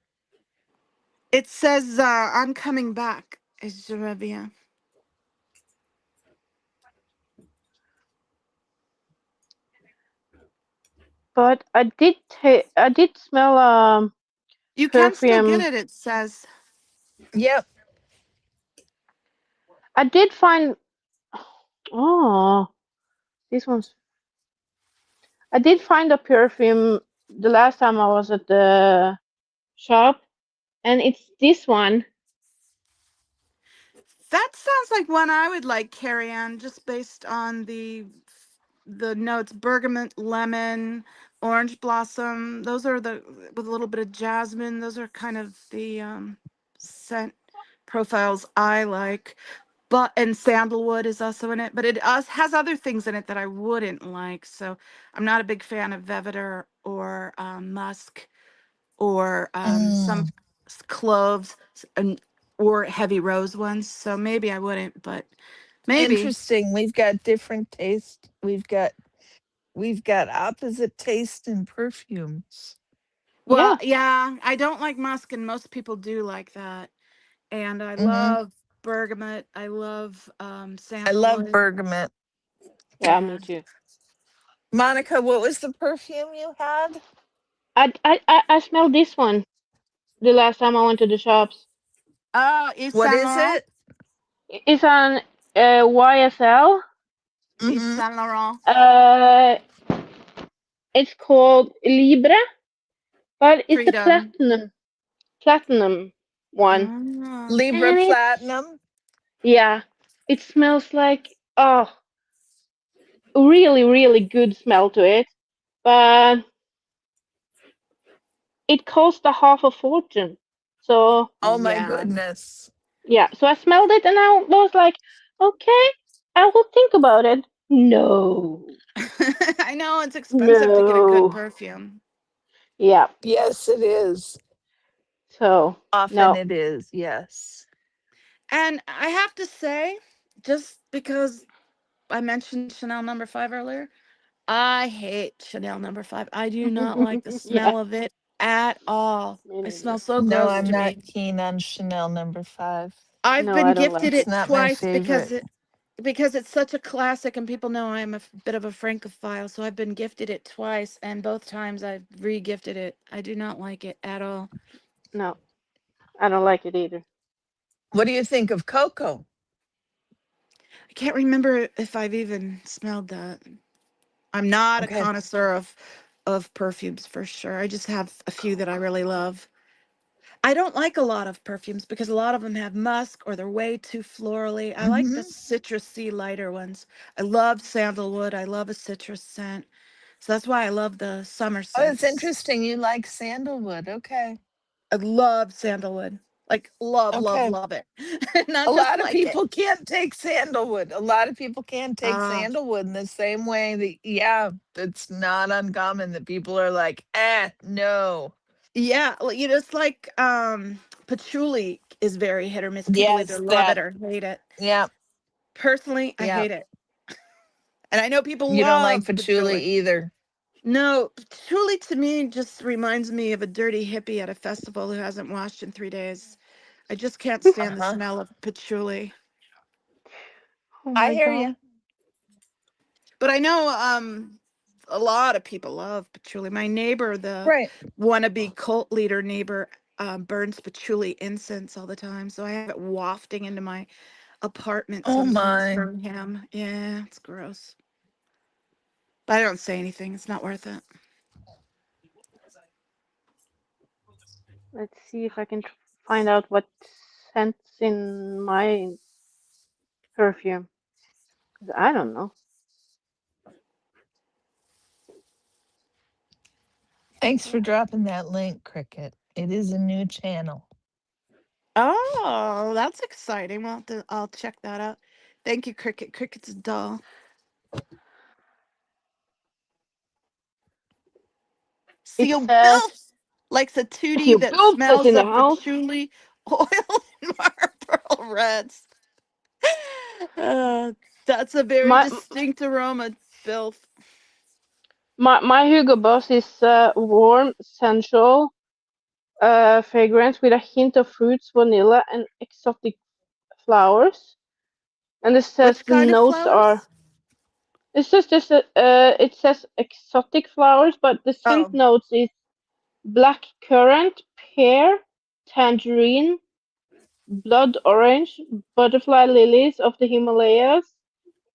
It says I'm coming back. Is Je Revienne. But I did smell You can still get perfume. it. It says. Yep. I did find oh, this one's I did find a perfume the last time I was at the shop, and it's this one. That sounds like one I would like, Carrie Ann, just based on the notes: bergamot, lemon, orange blossom. Those are the, with a little bit of jasmine. Those are kind of the scent profiles I like. But and sandalwood is also in it, but it has other things in it that I wouldn't like. So I'm not a big fan of vetiver or musk or some Mm. cloves and or heavy rose ones. So maybe I wouldn't, but maybe. Interesting. We've got different taste. We've got opposite taste in perfumes. Well, Yeah, yeah, I don't like musk, and most people do like that. And I Hmm. love bergamot. I love I love sandalwood. bergamot. yeah, me And too. Monica, what was the perfume you had? I smelled this one the last time I went to the shops. oh, Yves What Saint is Laurent. it? It's on YSL. Yves Hmm. Saint Laurent. Uh, it's called Libre, but it's a Freedom. platinum one, Ah. Libra and it's Platinum. yeah, it smells like oh, really good smell to it, but it cost a half a fortune. So Oh my Yeah. goodness. yeah, so I smelled it and I was like, okay, I will think about it. No, I know it's expensive to get a good no, perfume. yeah, Yes, it is. so Often no, it is. Yes. And I have to say, just because I mentioned Chanel number 5 earlier, I hate Chanel number 5. I do not like the yeah, smell of it at all. me It neither. smells so No, gross I'm to not me. keen on Chanel number 5. I've No, been I don't gifted like It's it. it not my twice favorite. because it's such a classic and people know I'm a bit of a francophile, so I've been gifted it twice and both times I've re-gifted it. I do not like it at all. No, I don't like it either. What do you think of Coco? I can't remember if I've even smelled that. I'm not a Okay. connoisseur of perfumes for sure. I just have a few that I really love. I don't like a lot of perfumes because a lot of them have musk or they're way too florally. I like the Hmm. citrusy lighter ones. I love sandalwood. I love a citrus scent. So that's why I love the summer Oh, it's scents. interesting. You like sandalwood. Okay. I love sandalwood. Like love, love, Okay. love it. A Not just lot of like it. people can't take sandalwood. A lot of people can't take Uh sandalwood in the same way that, yeah, it's not uncommon that people are like, no. yeah, well, it's like patchouli is very hit or miss. People either Yes, love it that. or hate it. Yeah, Personally, I yeah. hate it. And I know people You don't like love patchouli patchouli. either. No, patchouli to me just reminds me of a dirty hippie at a festival who hasn't washed in 3 days. I just can't stand the Uh-huh. smell of patchouli. Oh I my hear god. you. But I know a lot of people love patchouli. My neighbor, the Right. wannabe cult leader neighbor, burns patchouli incense all the time. So I have it wafting into my apartment Oh sometimes my. from him. Yeah, it's gross. But I don't say anything. It's not worth it. Let's see if I can find out what scents in my perfume. 'Cause I don't know. Thanks for dropping that link, Cricket. It is a new channel. Oh, that's exciting. I'll check that out. Thank you, Cricket. Cricket's dull. It Seal says Bilf likes a if your tootie that bilf is smells in the of house, patchouli, oil, and Marlboro Reds. Uh, that's a very my distinct aroma, Bilf. my Hugo Boss is warm, sensual fragrance with a hint of fruits, vanilla, and exotic flowers. And it says Which the kind of notes are. flowers? It's just it says exotic flowers, but the scent Oh, notes is black currant, pear, tangerine, blood orange, butterfly lilies of the Himalayas,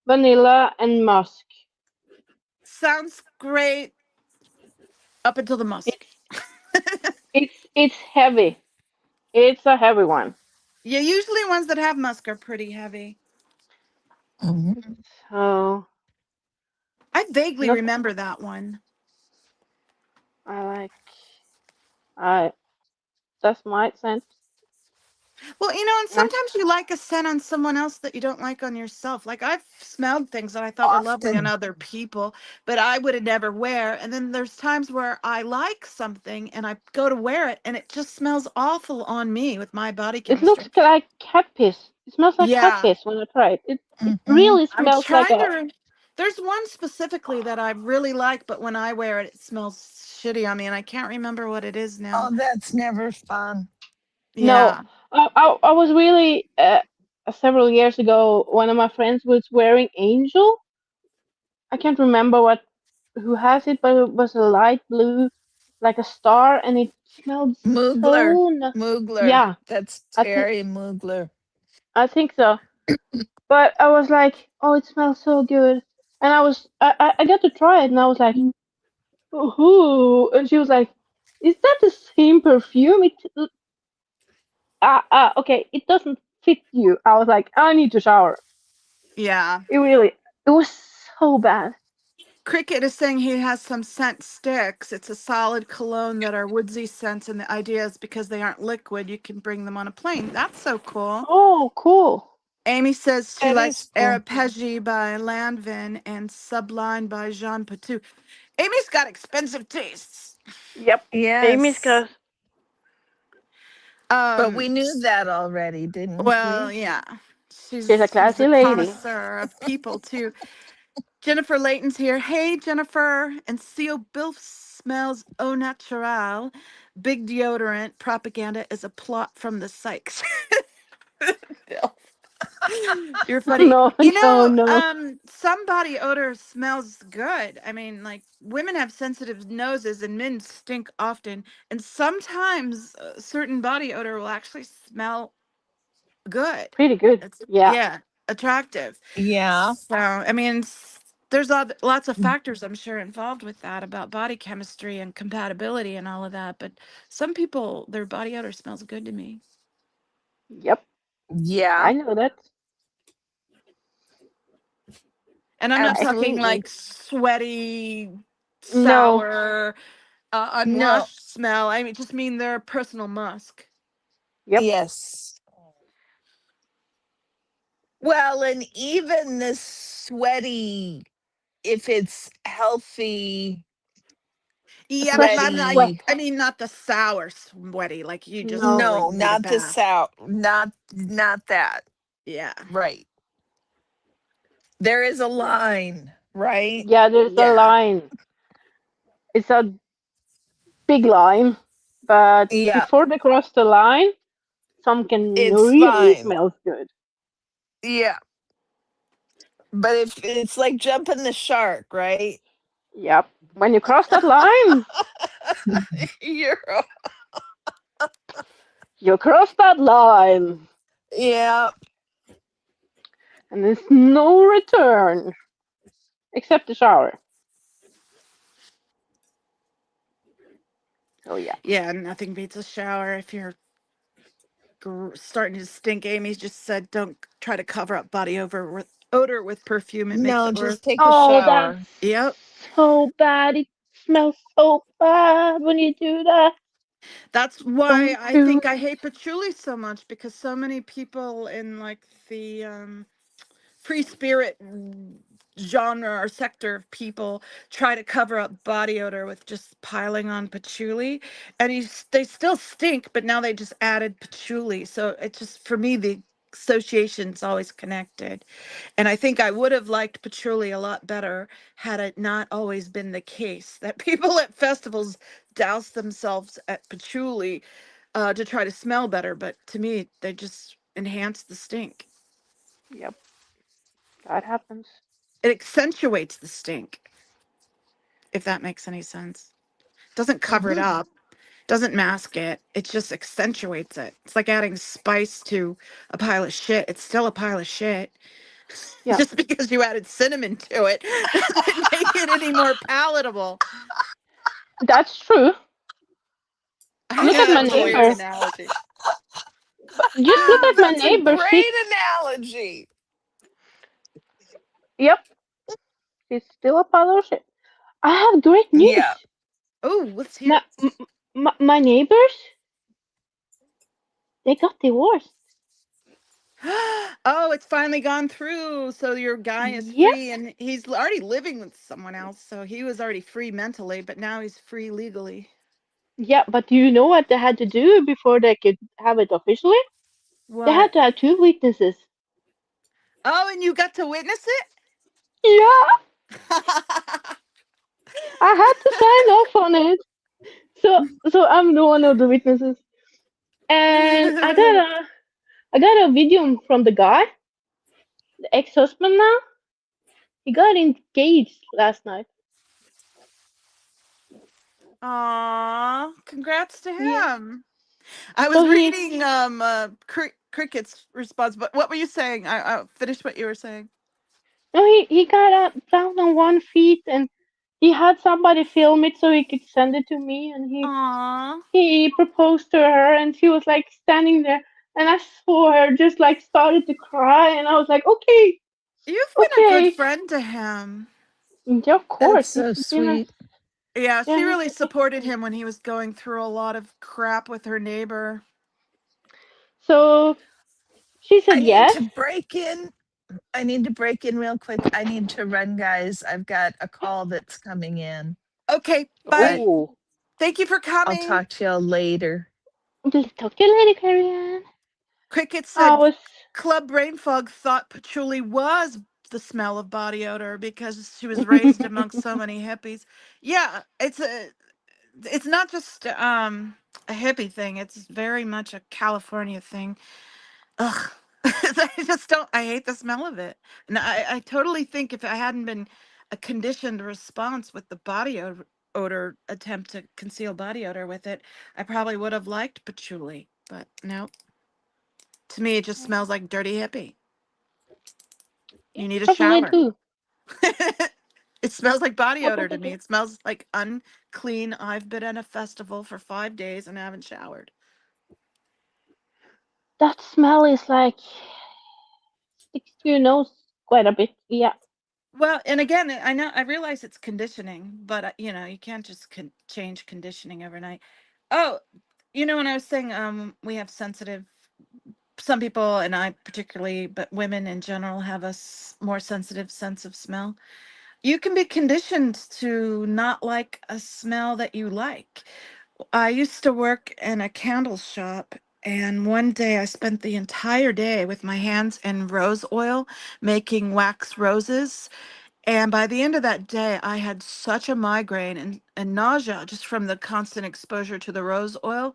vanilla, and musk. sounds great up until the musk. It's it's heavy. It's a heavy one. Yeah, usually ones that have musk are pretty heavy. Mhm. So I vaguely not remember that one. I like I that's my scent. Well, and And sometimes you like a scent on someone else that you don't like on yourself. Like I've smelled things that I thought were lovely on Often. other people, but I would have never wear. And then there's times where I like something and I go to wear it and it just smells awful on me with my body It looks chemistry. like cat piss. It smells like cat Yeah, piss when I try it. It Hmm. really I'm smells like trying a. to. There's one specifically that I really like, but when I wear it, it smells shitty on me, and I can't remember what it is now. Oh, that's never fun. No, Yeah. I was really several years ago. One of my friends was wearing Angel. I can't remember what who has it, but it was a light blue, like a star, and it smelled Moogler. so. Moogler. Yeah, That's I think Terry Moogler. I think so. But I was like, oh, it smells so good, and I got to try it, and I was like, ooh, and she was like, is that the same perfume? Okay, it doesn't fit you. I was like, I need to shower. Yeah. It was so bad. Cricket is saying he has some scent sticks. It's a solid cologne that are woodsy scents, and the idea is because they aren't liquid, you can bring them on a plane. That's so cool. Oh, cool. Amy says she That likes is cool. Arpeggi by Landvin and Sublime by Jean Patou. Amy's got expensive tastes. Yep. Amy's Yes. got. But Um, we knew that already, didn't well, we? yeah. She's a She's classy a lady. connoisseur of people too. Jennifer Layton's here. Hey, Jennifer. And Seal Bilf smells au naturel. Big deodorant propaganda is a plot from the Sykes. Bilf. You're funny. No, no, no. Some body odor smells good. I mean, like women have sensitive noses and men stink often. And sometimes certain body odor will actually smell good. Pretty good. It's Yeah. yeah, attractive. Yeah. So, I mean, there's lots of factors, I'm sure, involved with that about body chemistry and compatibility and all of that. But some people, their body odor smells good to me. Yep, Yeah, I know that. And I'm not talking absolutely. like sweaty, No, sour, No. unwashed smell. I mean, just mean their personal musk. yep, Yes. Well, and even the sweaty, if it's healthy, Yeah, but fresh not sweat. sweaty. like, I mean, not the sour sweaty, like you just No, really No, need a not the bath. not that. Yeah. Right. There is a line, right? yeah, there's a Yeah. line. It's a big line, but Yeah, before they cross the line, some can it's really fine. smell good. Yeah. But if it's like jumping the shark, right? Yep. When you cross that line, You're you cross that line, yeah. and there's no return except the shower. So yeah. Yeah, nothing beats a shower if you're starting to stink. Amy just said don't try to cover up body odor with perfume. It makes No, it worse. just take a Oh, that's shower. Yep. so bad. It smells so bad when you do that. That's why Don't I do think I it. hate patchouli so much, because so many people in like the free spirit genre or sector of people try to cover up body odor with just piling on patchouli, and they still stink, but now they just added patchouli, so it just, for me, the association's always connected. And I think I would have liked patchouli a lot better had it not always been the case that people at festivals douse themselves at patchouli to try to smell better, but to me they just enhance the stink. Yep, that happens. It accentuates the stink, if that makes any sense. Doesn't cover it Hmm. up, doesn't mask it. It just accentuates it. It's like adding spice to a pile of shit. It's still a pile of shit. Yep, Just because you added cinnamon to it doesn't make it any more palatable. that's true. I Look know at that my was a weird neighbor. analogy. But just look at my That's a neighbor. She, great analogy. yep, she's still a pile of shit. I have great Yeah. news. Oh, let's hear My, it. my neighbors, they got divorced. Oh, it's finally gone through. So your guy is Yep, free and he's already living with someone else. So he was already free mentally, but now he's free legally. yeah, but do you know what they had to do before they could have it officially? They had What? to have two witnesses. Oh, and you got to witness Yeah, it? I had to sign off on it. So I'm the one of the witnesses. And I got a video from the guy, the ex-husband now. He got engaged last night. Aw, congrats to Yeah. him. I was So he reading Cricket's response, but what were you saying? I finished what you were saying. no he got up down on 1 feet and he had somebody film it so he could send it to me and Aw, he proposed to her and she was like standing there and I saw her just like started to cry and I was like, okay, you've been a good okay. friend to him. Yeah, of That's course. so He's been a sweet. Yeah, yeah, she he's really a good supported friend. him when he was going through a lot of crap with her neighbor. So she I said need yes. to break in. I need to break in real quick. I need to run, guys. I've got a call that's coming in, Okay, bye. but Oh, Thank you for I'll coming. talk to y'all later. talk to you later, Carrie. Cricket I said was Club Brain Fog thought patchouli was the smell of body odor because she was raised amongst so many hippies. Yeah, it's not just a hippie thing. It's very much a California thing. Ugh. I just don't, I hate the smell of it. And I totally think if I hadn't been a conditioned response with the odor attempt to conceal body odor with it, I probably would have liked patchouli. But no, to me, it just smells like dirty hippie. yeah, You need a probably shower. too. It smells like body What does odor to it me. do? It smells like unclean. I've been at a festival for 5 days and haven't showered. That smell is like sticks to your nose quite a bit. Yeah. Well, and again, I know I realize it's conditioning, but you can't just change conditioning overnight. Oh, when I was saying we have sensitive some people and I particularly, but women in general have a more sensitive sense of smell. You can be conditioned to not like a smell that you like. I used to work in a candle shop, and one day I spent the entire day with my hands in rose oil making wax roses. And by the end of that day, I had such a migraine and nausea just from the constant exposure to the rose oil.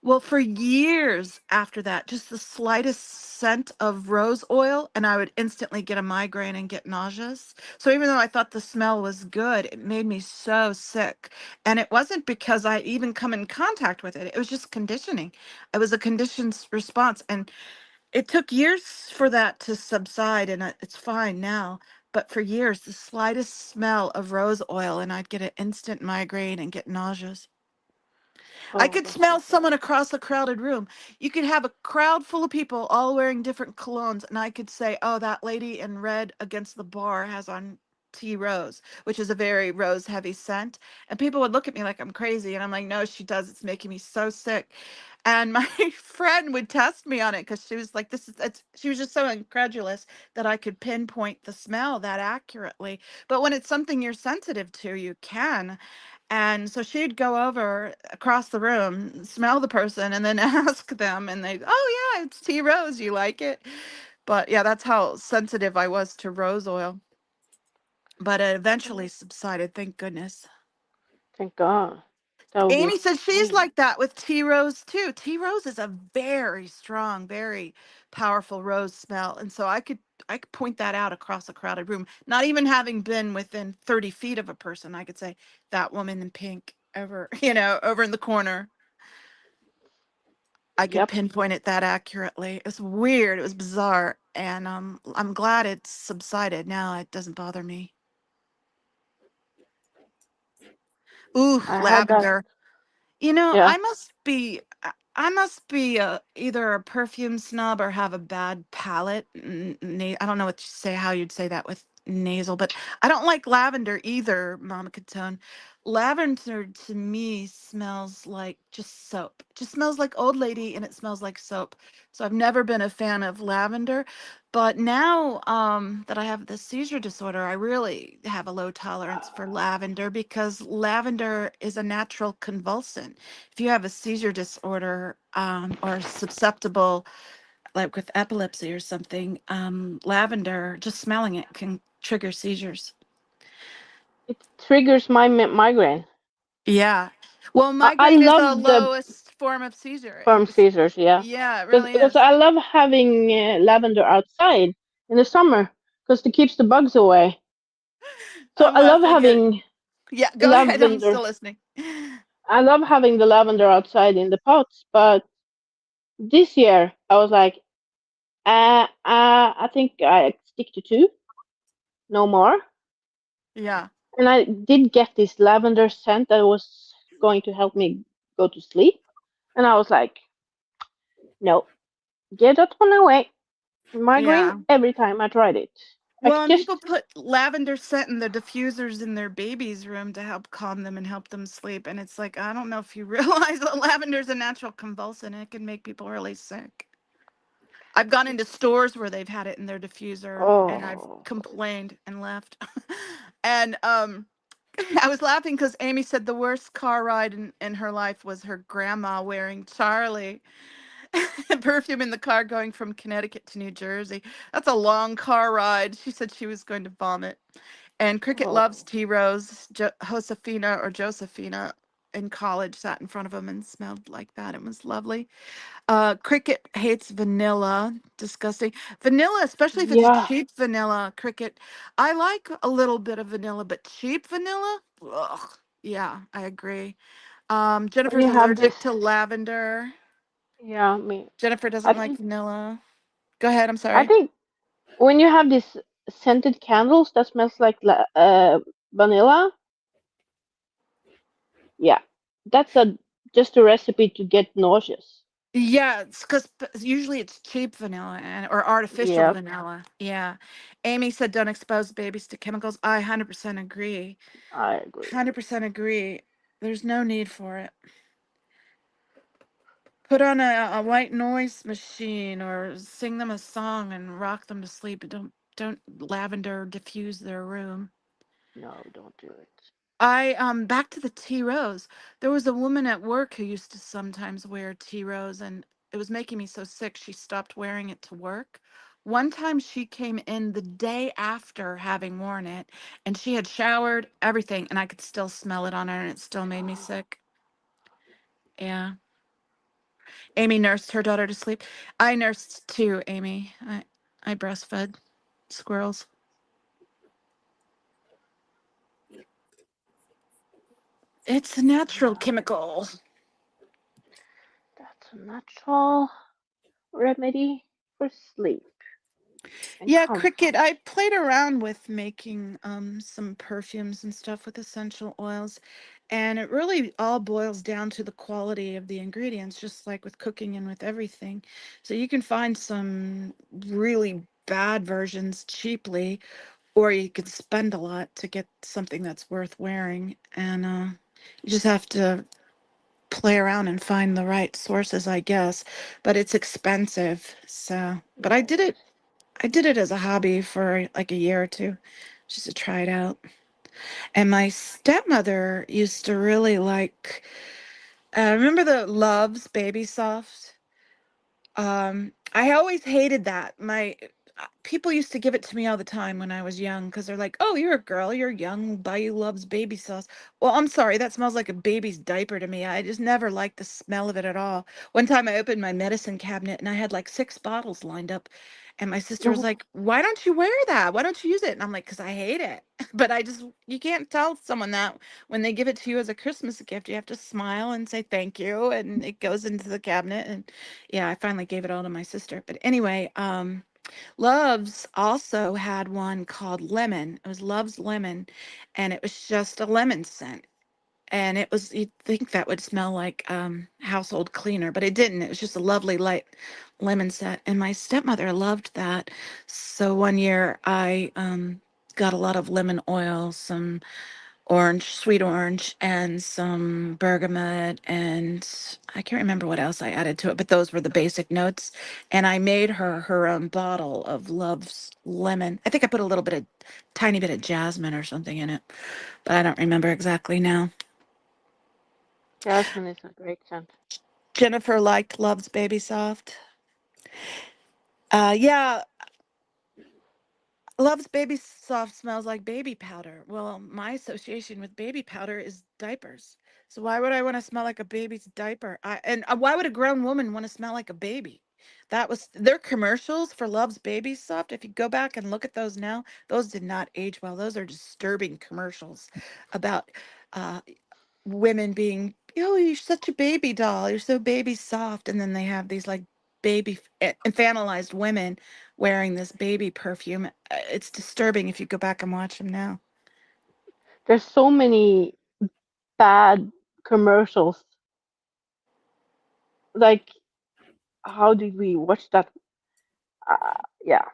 Well, for years after that, just the slightest scent of rose oil, and I would instantly get a migraine and get nauseous. So even though I thought the smell was good, it made me so sick. And it wasn't because I even come in contact with it, it was just conditioning. It was a conditioned response. And it took years for that to subside, and it's fine now. But for years, the slightest smell of rose oil, and I'd get an instant migraine and get nauseous. I Oh, could that's smell not someone good. across a crowded room. You could have a crowd full of people all wearing different colognes, and I could say, "Oh, that lady in red against the bar has on tea rose," which is a very rose heavy scent. And people would look at me like I'm crazy, and I'm like, "No, she does. It's making me so sick." And my friend would test me on it because she was like, she was just so incredulous that I could pinpoint the smell that accurately. But when it's something you're sensitive to, you can. And so she'd go over across the room, smell the person, and then ask them, and they, "Oh yeah, it's tea rose. You like it?" But yeah, that's how sensitive I was to rose oil. But it eventually subsided, thank goodness. Thank God. That would be Amy says she's pain. like that with tea rose too. Tea rose is a very strong, very powerful rose smell, and so I could point that out across a crowded room, not even having been within 30 feet of a person. I could say that woman in pink over, over in the corner. I could Yep. pinpoint it that accurately. It was weird. It was bizarre, and I'm glad it's subsided now. It doesn't bother me. Ooh, I had that. lavender. Yeah. I must be either a perfume snob or have a bad palate. I don't know what to say, how you'd say that with nasal, but I don't like lavender either, Mama Catone. Lavender to me smells like just soap. It just smells like old lady and it smells like soap. So I've never been a fan of lavender. But now that I have the seizure disorder, I really have a low tolerance for lavender because lavender is a natural convulsant. If you have a seizure disorder or susceptible, like with epilepsy or something, lavender, just smelling it can trigger seizures. It triggers my migraine. Yeah. Well, I migraine is love the the lowest form of seizure. firm scissors, yeah. Yeah, it Because really because is. I love having lavender outside in the summer because it keeps the bugs away. So I'm I love laughing at. having Yeah, go ahead. I'm lavender. still listening. I love having the lavender outside in the pots, but this year I was like, I think I stick to two, no more. Yeah. And I did get this lavender scent that was going to help me go to sleep. And I was like, no, get that one away. Migraine Yeah. every time I tried it. I Well, and people just, put lavender scent in the diffusers in their baby's room to help calm them and help them sleep. And it's like, I don't know if you realize that lavender is a natural convulsant. It can make people really sick. I've gone into stores where they've had it in their diffuser and I've oh, complained and left. And I was laughing because Amy said the worst car ride in her life was her grandma wearing Charlie perfume in the car going from Connecticut to New Jersey. That's a long car ride. She said she was going to vomit. And Cricket loves oh, tea rose. Josefina or Josephina in college sat in front of him and smelled like that. It was lovely. Cricket hates vanilla. Disgusting. Vanilla, especially if it's yeah. cheap vanilla, Cricket. I like a little bit of vanilla, but cheap vanilla? Ugh. Yeah, I agree. When Jennifer's you have this, allergic to lavender. yeah, me. Jennifer I doesn't like think, vanilla. Go ahead, I'm I sorry. think when you have these scented candles that smells like vanilla. Yeah, that's a just a recipe to get nauseous. Yeah, it's because usually it's cheap vanilla or artificial Yep, vanilla. Yeah. Amy said don't expose babies to chemicals. I 100% agree. I agree. 100% agree. There's no need for it. Put on a white noise machine or sing them a song and rock them to sleep. But don't lavender diffuse their room. No, don't do it. I back to the tea rose. There was a woman at work who used to sometimes wear tea rose, and it was making me so sick she stopped wearing it to work. One time she came in the day after having worn it, and she had showered, everything, and I could still smell it on her, and it still made me sick. Yeah. Amy nursed her daughter to sleep. I nursed too, Amy. I breastfed squirrels. It's a natural Yeah, chemical. that's a natural remedy for sleep and Yeah, Cricket, comfort. I played around with making some perfumes and stuff with essential oils, and it really all boils down to the quality of the ingredients, just like with cooking and with everything. So you can find some really bad versions cheaply, or you could spend a lot to get something that's worth wearing. And you just have to play around and find the right sources, I guess. But it's expensive. So, but Yes. I did it as a hobby for like a year or two, just to try it out. And my stepmother used to really like, remember the Love's Baby Soft? I always hated that. My people used to give it to me all the time when I was young because they're like, "Oh, you're a girl, you're young, we'll buy you Love's baby sauce." Well, I'm sorry, that smells like a baby's diaper to me. I just never liked the smell of it at all. One time I opened my medicine cabinet and I had like 6 bottles lined up, and my sister was like, "Why don't you wear that? Why don't you use it?" And I'm like, "Cause I hate it." But I just you can't tell someone that when they give it to you as a Christmas gift. You have to smile and say thank you, and it goes into the cabinet. And yeah, I finally gave it all to my sister. But anyway, Love's also had one called Lemon. It was Love's Lemon, and it was just a lemon scent. And it was, you'd think that would smell like household cleaner, but it didn't. It was just a lovely light lemon scent. And my stepmother loved that. So one year I got a lot of lemon oil, some orange, sweet orange, and some bergamot, and I can't remember what else I added to it, but those were the basic notes. And I made her her own bottle of Love's Lemon. I think I put a little bit of tiny bit of jasmine or something in it, but I don't remember exactly now. Jasmine is a great scent. Jennifer liked Love's Baby Soft. Yeah, Love's Baby Soft smells like baby powder. Well, my association with baby powder is diapers. So why would I want to smell like a baby's diaper? Why would a grown woman want to smell like a baby? That was their commercials for Love's Baby Soft. If you go back and look at those now, those did not age well. Those are disturbing commercials about uh, women being, oh, you're such a baby doll. You're so baby soft. And then they have these like infantilized women wearing this baby perfume. It's disturbing if you go back and watch them now. There's so many bad commercials. Like, how did we watch that? Yeah.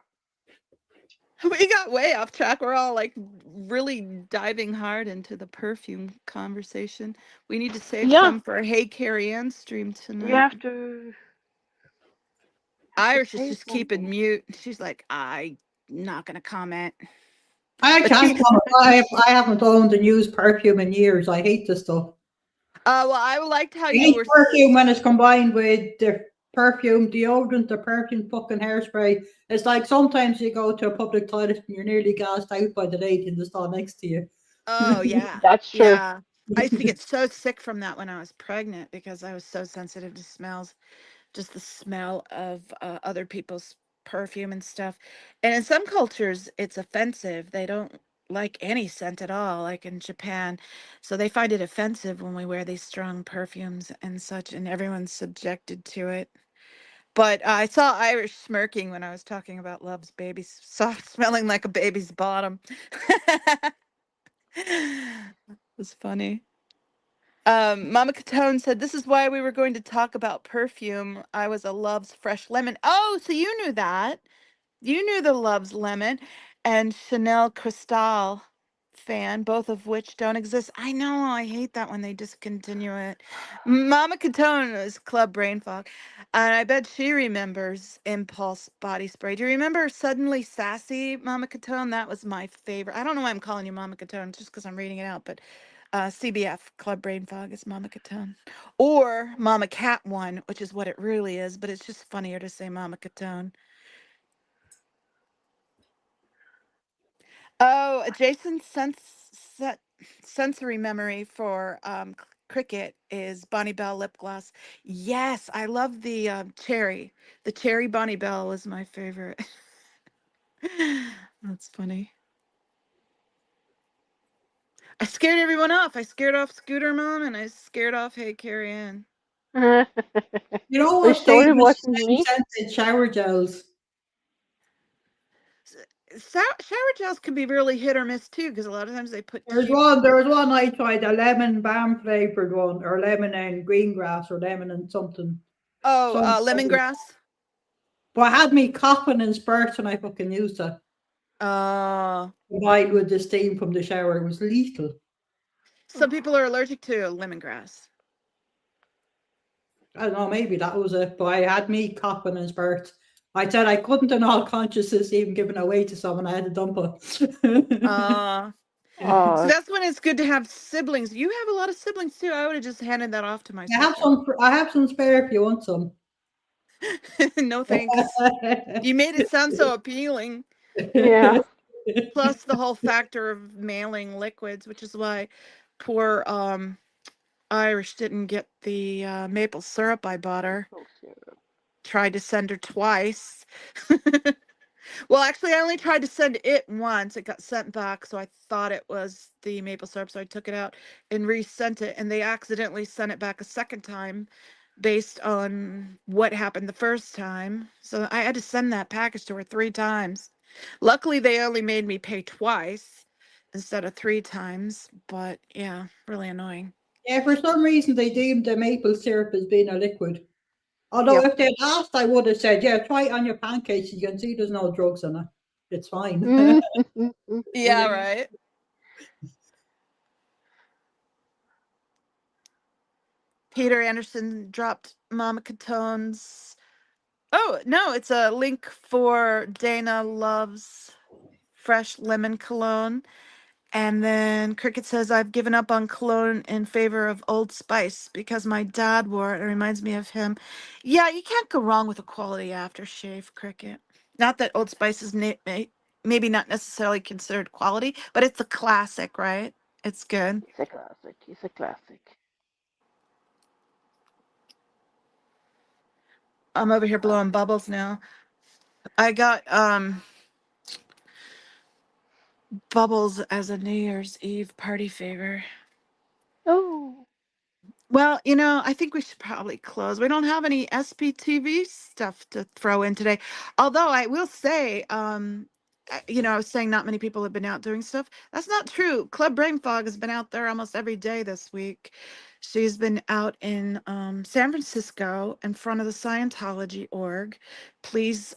We got way off track. We're all like really diving hard into the perfume conversation. We need to save Yeah, some for a Hey Carrie Ann stream you tonight. have to Irish is say just keeping something. mute. She's like, I'm not going to comment. I But she, can't comment. I haven't owned and used perfume in years. I hate the stuff. well, I liked how I you hate were. perfume when it's combined with the perfume, deodorant, the perfume, fucking hairspray. It's like sometimes you go to a public toilet and you're nearly gassed out by the lady in the stall next to you. Oh, yeah. That's true. Yeah. I used to get so sick from that when I was pregnant because I was so sensitive to smells, just the smell of other people's perfume and stuff. And in some cultures, it's offensive. They don't like any scent at all, like in Japan. So they find it offensive when we wear these strong perfumes and such, and everyone's subjected to it. But I saw Irish smirking when I was talking about Love's Baby Soft smelling like a baby's bottom. That's funny. Mama Catone said, "This is why we were going to talk about perfume. I was a Love's Fresh Lemon." Oh, so you knew that. You knew the Love's Lemon and Chanel Cristal fan, both of which don't exist. I know, I hate that when they discontinue it. Mama Catone is Club Brain Fog. And I bet she remembers Impulse Body Spray. Do you remember Suddenly Sassy, Mama Catone? That was my favorite. I don't know why I'm calling you Mama Catone, just because I'm reading it out, but CBF, Club Brain Fog, is Mama Catone. Or Mama Cat One, which is what it really is, but it's just funnier to say Mama Catone. Oh, Jason's sensory memory for cricket is Bonnie Bell lip gloss. Yes, I love the cherry. The cherry Bonnie Bell was my favorite. That's funny. I scared everyone off. I scared off Scooter Mom and I scared off Hey Carrie Ann. You know The what? They story use wasn't the same me. scented shower gels. Shower gels can be really hit or miss too, because a lot of times they put There was one I tried, a lemon balm flavored one, or lemon and green grass, or lemon and something. lemongrass. But it had me coughing and spurts when I fucking used it. Combined with the steam from the shower, it was lethal. Some people are allergic to lemongrass. I don't know, maybe that was it, but I had me coughing and spurts. I said I couldn't in all consciousness even give it away to someone. I had to dump it. So Oh, that's when it's good to have siblings. You have a lot of siblings too. I would have just handed that off to my I have sister. some. I have some spare if you want some. No thanks. You made it sound so appealing. yeah. Plus the whole factor of mailing liquids, which is why poor Irish didn't get the maple syrup I bought her. Tried to send her twice. Well, actually, I only tried to send it once. It got sent back, so I thought it was the maple syrup, so I took it out and resent it, and they accidentally sent it back a second time based on what happened the first time. So I had to send that package to her 3 times. Luckily, they only made me pay twice instead of 3 times, but yeah, really annoying. Yeah, for some reason they deemed the maple syrup as being a liquid. Although Yep. if they'd asked, I would have said, "Yeah, try it on your pancakes. You can see there's no drugs in it. It's fine." Yeah, right. Peter Anderson dropped Mama Catone's. Oh, no, it's a link for Dana Loves Fresh Lemon Cologne. And then Cricket says, I've given up on cologne in favor of Old Spice because my dad wore it. It reminds me of him. Yeah, you can't go wrong with a quality aftershave, Cricket. Not that Old Spice is maybe not necessarily considered quality, but it's a classic, right? It's good. It's a classic. It's a classic. I'm over here blowing bubbles now. I got bubbles as a New Year's Eve party favor. Oh. Well, I think we should probably close. We don't have any SPTV stuff to throw in today. Although I will say, I was saying not many people have been out doing stuff. That's not true. Club Brain Fog has been out there almost every day this week. She's been out in San Francisco in front of the Scientology org. Please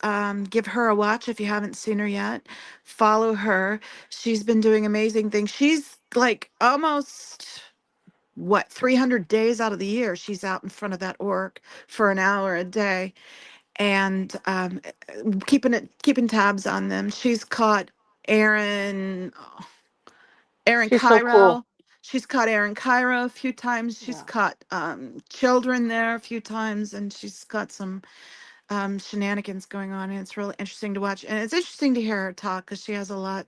give her a watch if you haven't seen her yet. Follow her. She's been doing amazing things. She's like almost 300 days out of the year she's out in front of that org for an hour a day and keeping tabs on them. She's caught Aaron She's so Cairo. cool. She's caught Aaron Cairo a few times. She's Yeah. caught children there a few times, and she's got some shenanigans going on, and it's really interesting to watch. And it's interesting to hear her talk because she has a lot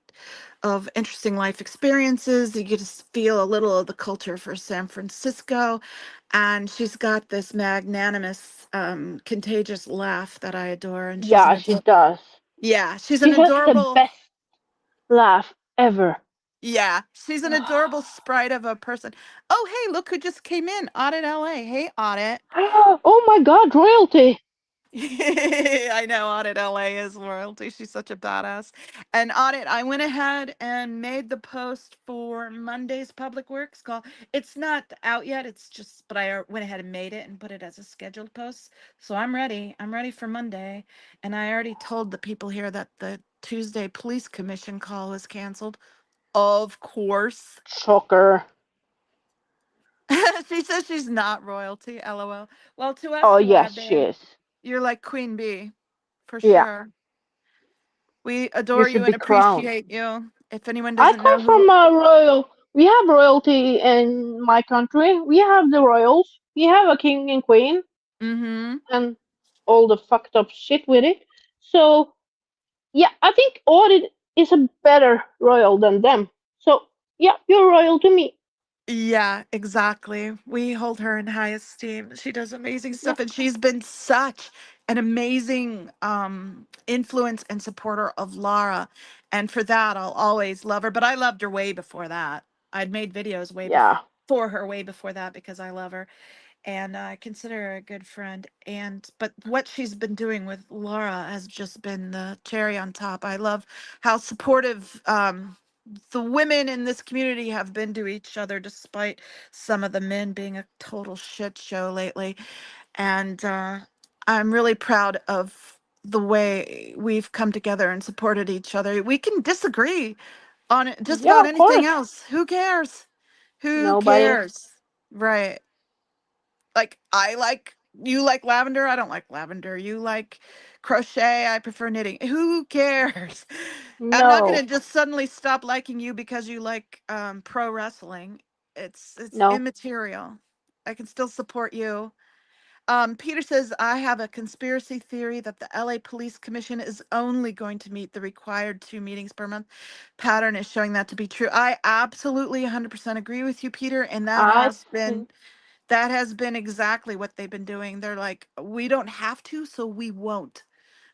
of interesting life experiences. You get to feel a little of the culture for San Francisco, and she's got this magnanimous, contagious laugh that I adore. And she's Yeah, she does. she's She an has the adorable. best laugh ever. Yeah, she's an adorable sprite of a person. Oh, hey, look who just came in. Audit LA. Hey, Audit. Oh my god, royalty. I know Audit LA is royalty. She's such a badass. And Audit, I went ahead and made the post for Monday's Public Works call. It's not out yet. It's just, but I went ahead and made it and put it as a scheduled post. So I'm ready. I'm ready for Monday. And I already told the people here that the Tuesday Police Commission call was canceled. Of course. Shocker. She says she's not royalty. LOL. Well, to us Oh you are, yes, she babe. is. You're like Queen Bee, for Yeah, sure. We you adore should you be and crowned. appreciate you. If anyone I doesn't come know who, from a royal. We have royalty in my country. We have the royals. We have a king and queen mm-hmm. and all the fucked up shit with it. So yeah, I think Audit is a better royal than them. So yeah, you're royal to me. Yeah, exactly. We hold her in high esteem. She does amazing Yeah, stuff, and she's been such an amazing influence and supporter of Lara. And for that, I'll always love her. But I loved her way before that. I'd made videos way yeah, before her, way before that, because I love her. And I consider her a good friend. And but what she's been doing with Laura has just been the cherry on top. I love how supportive the women in this community have been to each other, despite some of the men being a total shit show lately. And I'm really proud of the way we've come together and supported each other. We can disagree on just yeah. about Of anything course, else. Who cares? Who nobody. cares? Right. Like I like you like lavender, I don't like lavender. You like crochet, I prefer knitting. Who cares? I'm not going No, to just suddenly stop liking you because you like pro wrestling. It's no. immaterial. I can still support you. Peter says I have a conspiracy theory that the LA Police Commission is only going to meet the required 2 meetings per month. Pattern is showing that to be true. I absolutely 100% agree with you, Peter, and I think that has been exactly what they've been doing. They're like, we don't have to, so we won't.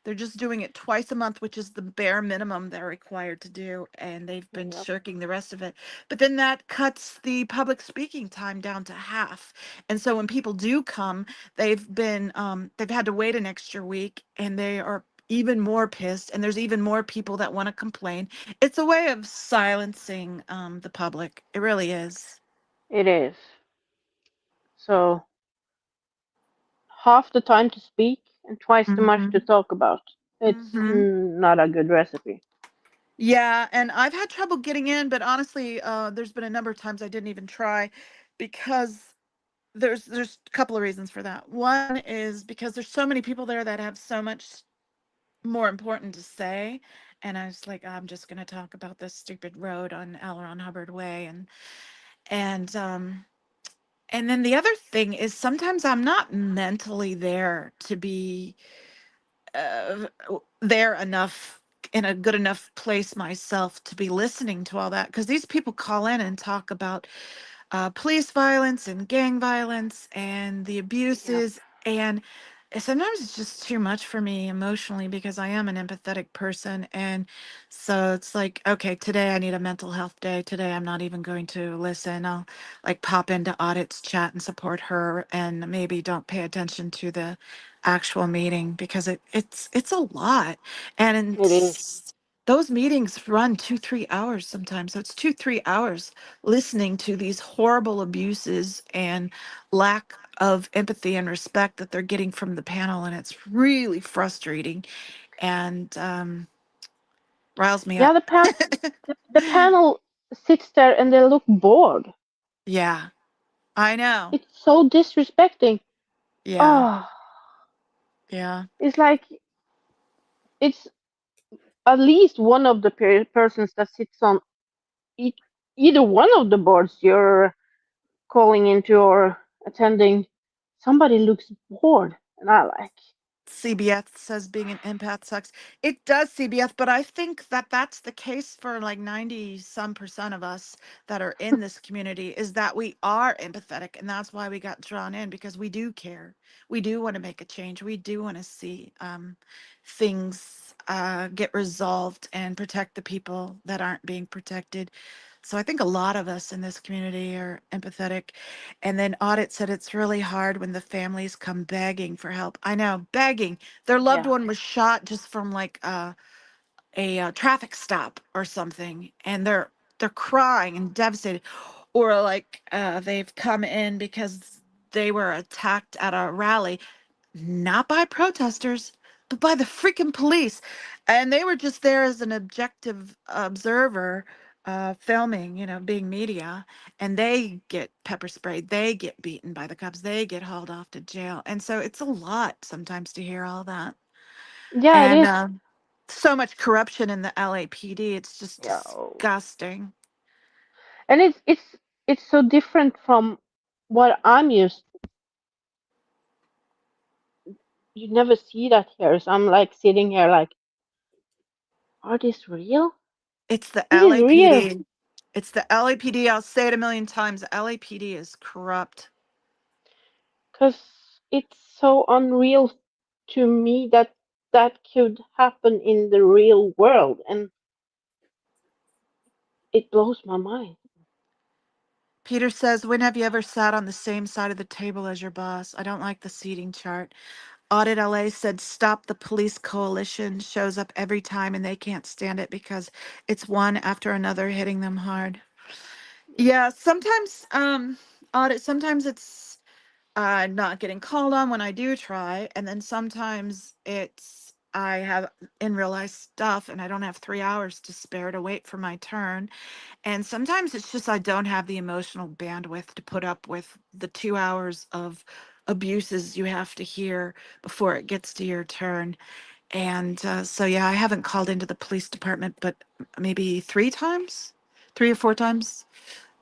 They're just doing it twice a month, which is the bare minimum they're required to do, and they've been yep, shirking the rest of it. But then that cuts the public speaking time down to half. And so when people do come, they've had to wait an extra week, and they are even more pissed, and there's even more people that want to complain. It's a way of silencing the public. It really is. it is. So half the time to speak and twice the much to Hmm. talk about. It's Hmm. not a good recipe. Yeah, and I've had trouble getting in, but honestly, there's been a number of times I didn't even try because there's a couple of reasons for that. One is because there's so many people there that have so much more important to say, and I was like, I'm just gonna talk about this stupid road on L. Ron Hubbard Way, and and then the other thing is sometimes I'm not mentally there to be there enough in a good enough place myself to be listening to all that because these people call in and talk about police violence and gang violence and the Yep, abuses and sometimes it's just too much for me emotionally because I am an empathetic person and so it's like okay today I need a mental health day today I'm not even going to listen I'll like pop into audits chat and support her and maybe don't pay attention to the actual meeting because it's a lot and it is. those meetings run 2-3 hours sometimes so it's 2-3 hours listening to these horrible abuses and lack of empathy and respect that they're getting from the panel and it's really frustrating and riles me Yeah, up. the panel sits there and they look bored. Yeah, I know. It's so disrespecting. Yeah, Oh, yeah. it's like it's at least one of the persons that sits on e- either one of the boards you're calling into or attending. Somebody looks bored, and I like. CBF says being an empath sucks. It does, CBF, but I think that that's the case for like 90 some percent of us that are in this community is that we are empathetic. And that's why we got drawn in because we do care. We do want to make a change. We do want to see things get resolved and protect the people that aren't being protected. So I think a lot of us in this community are empathetic. And then Audit said it's really hard when the families come begging for help. I know, begging. Their loved Yeah. one was shot just from like a traffic stop or something, and they're crying and devastated, or like they've come in because they were attacked at a rally, not by protesters, but by the freaking police. And they were just there as an objective observer, filming, being media. And they get pepper sprayed, they get beaten by the cops, they get hauled off to jail. And so it's a lot sometimes to hear all that. Yeah, it And is. so much corruption in the LAPD. It's just Yeah. disgusting. And it's so different from what I'm used. You never see that here. So I'm like sitting here like, are this real? It's the This is real. LAPD. It's the LAPD. I'll say it a million times. The LAPD is corrupt. Because it's so unreal to me that that could happen in the real world, and it blows my mind. Peter says, when have you ever sat on the same side of the table as your boss? I don't like the seating chart. Audit LA said, stop the police coalition shows up every time and they can't stand it because it's one after another hitting them hard. Yeah, sometimes, Audit, sometimes it's not getting called on when I do try. And then sometimes it's I have in real life stuff and I don't have 3 hours to spare to wait for my turn. And sometimes it's just I don't have the emotional bandwidth to put up with the 2 hours of abuses you have to hear before it gets to your turn. And so, yeah, I haven't called into the police department, but maybe 3 times, 3 or 4 times.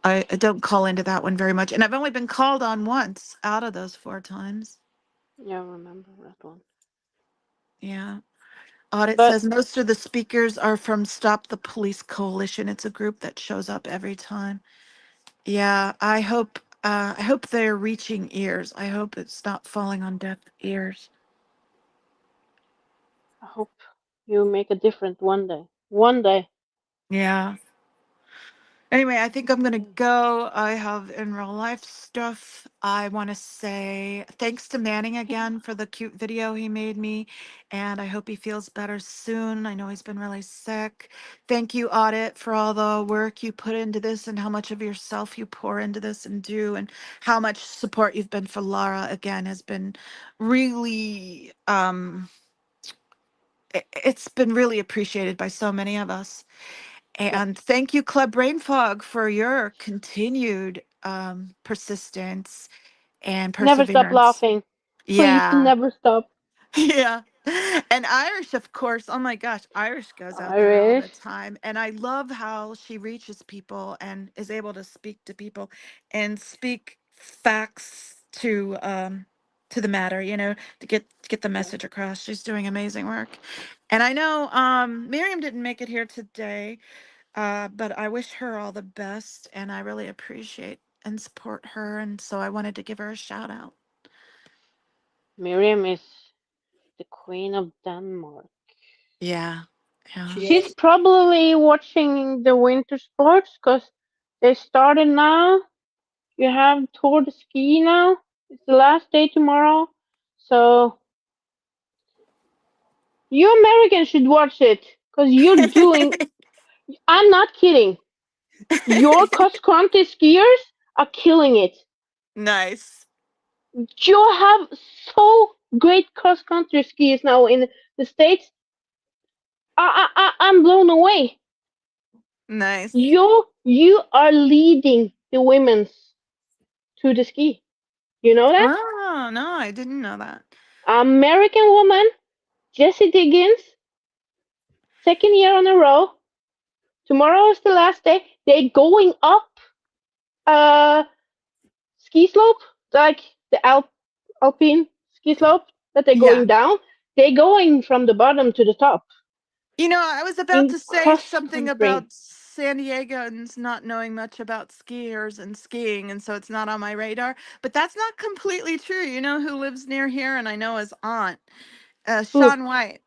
I don't call into that one very much. And I've only been called on once out of those 4 times. Yeah, I remember that one. Yeah. Audit But says most of the speakers are from Stop the Police Coalition. It's a group that shows up every time. Yeah, I hope they're reaching ears. I hope it's not falling on deaf ears. I hope you make a difference one day. One day. Yeah. Anyway, I think I'm gonna go. I have in real life stuff. I want to say thanks to Manning again for the cute video he made me, and I hope he feels better soon. I know he's been really sick. Thank you, Audit, for all the work you put into this and how much of yourself you pour into this and do, and how much support you've been for Lara again has been really it's been really appreciated by so many of us. Yep. And thank you, Club Brain Fog, for your continued persistence and Never stop perseverance. laughing. Please Yeah. never stop. Yeah. And Irish, of course. Oh my gosh, Irish goes out there all Irish. the time. And I love how she reaches people and is able to speak to people and speak facts to the matter, to get the Yeah. message across. She's doing amazing work. And I know Miriam didn't make it here today, but I wish her all the best and I really appreciate and support her. And so I wanted to give her a shout out. Miriam is the Queen of Denmark. Yeah. Yeah. She She's is. probably watching the winter sports because they started now. You have Tour de Ski now. It's the last day tomorrow. So you Americans should watch it because you're doing. I'm not kidding. Your cross country skiers are killing it. Nice. You have so great cross country skiers now in the States. I'm blown away. Nice. You are leading the women's to the ski. You know that? Oh, no, I didn't know that. American woman, Jessie Diggins, second year on a row. Tomorrow is the last day. They're going up uh ski slope, like the Alpine ski slope that they're Yeah. going down. They're going from the bottom to the top I was about in to say cross something country. about San Diegans not knowing much about skiers and skiing, and so it's not on my radar. But that's not completely true. You know who lives near here, and I know his aunt, Who? Sean White.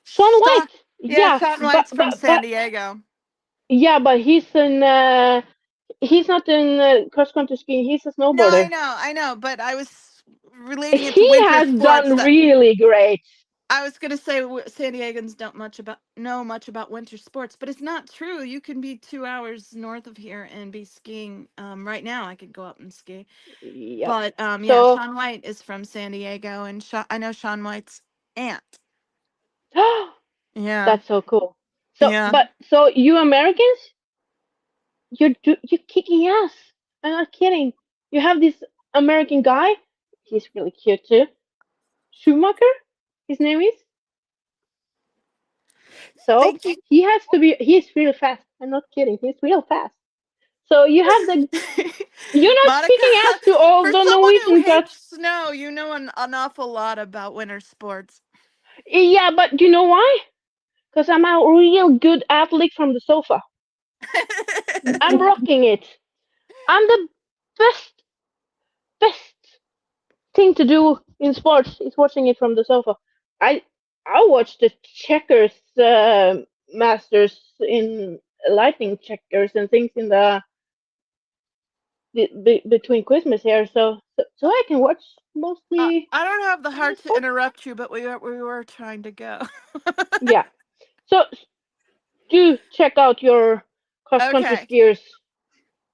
Sean Sean, White. yeah, Yeah, Sean but White's from San Diego. Yeah, but he's not in cross country skiing. He's a No, snowboarder. I know, but I was relating it to He winter has sports. done That really great. I was gonna say San Diegans don't know much about winter sports, but it's not true. You can be 2 hours north of here and be skiing. Right now, I could go up and ski. Yep. But yeah, So Sean White is from San Diego, and I know Sean White's aunt. Yeah, that's so cool. yeah. So you Americans, you're kicking ass. I'm not kidding. You have this American guy. He's really cute too. Schumacher, his name is. So Thank you. he has to be. He's really fast. I'm not kidding. He's real fast. So you have the. You're not Monica, kicking ass to all for the someone who Norwegian hates guys. snow, you know an awful lot about winter sports. Yeah, but you know why? Because I'm a real good athlete from the sofa. I'm rocking it. I'm the best, best thing to do in sports is watching it from the sofa. I I watch the checkers masters in lightning checkers and things in between Christmas here, so I can watch mostly I don't have the all the heart to sports. interrupt you, but we were trying to go. Yeah. So do check out your cross country Okay, skiers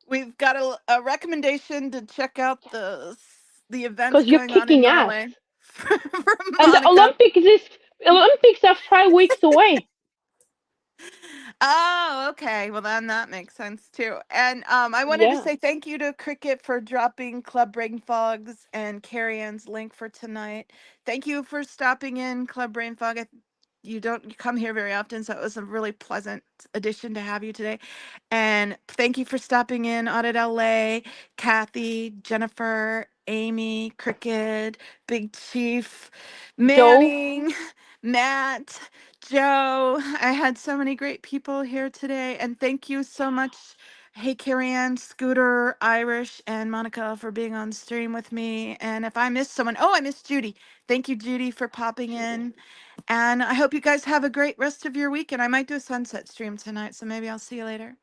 we've got a recommendation to check out the events because you're going on in kicking ass. Norway from And the Monica. Olympics are 5 weeks away. Oh, okay. Well, then that makes sense too. And I wanted to Yeah. say thank you to Cricket for dropping Club Brain Fogs and Carrie Ann's link for tonight. Thank you for stopping in, Club Brain Fog. You don't come here very often, so it was a really pleasant addition to have you today. And thank you for stopping in, Audit LA, Kathy, Jennifer, Amy, Cricket, Big Chief, Joe, Manning, Matt, Joe. I had so many great people here today, and thank you so much. Hey, Carrie Ann, Scooter, Irish, and Monica for being on stream with me. And if I missed someone, oh, I missed Judy. Thank you, Judy, for popping in. And I hope you guys have a great rest of your week. And I might do a sunset stream tonight, so maybe I'll see you later.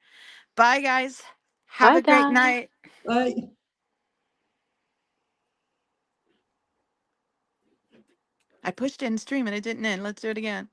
Bye, guys. Have bye a great guys. night. Bye. I pushed in stream and it didn't end. Let's do it again.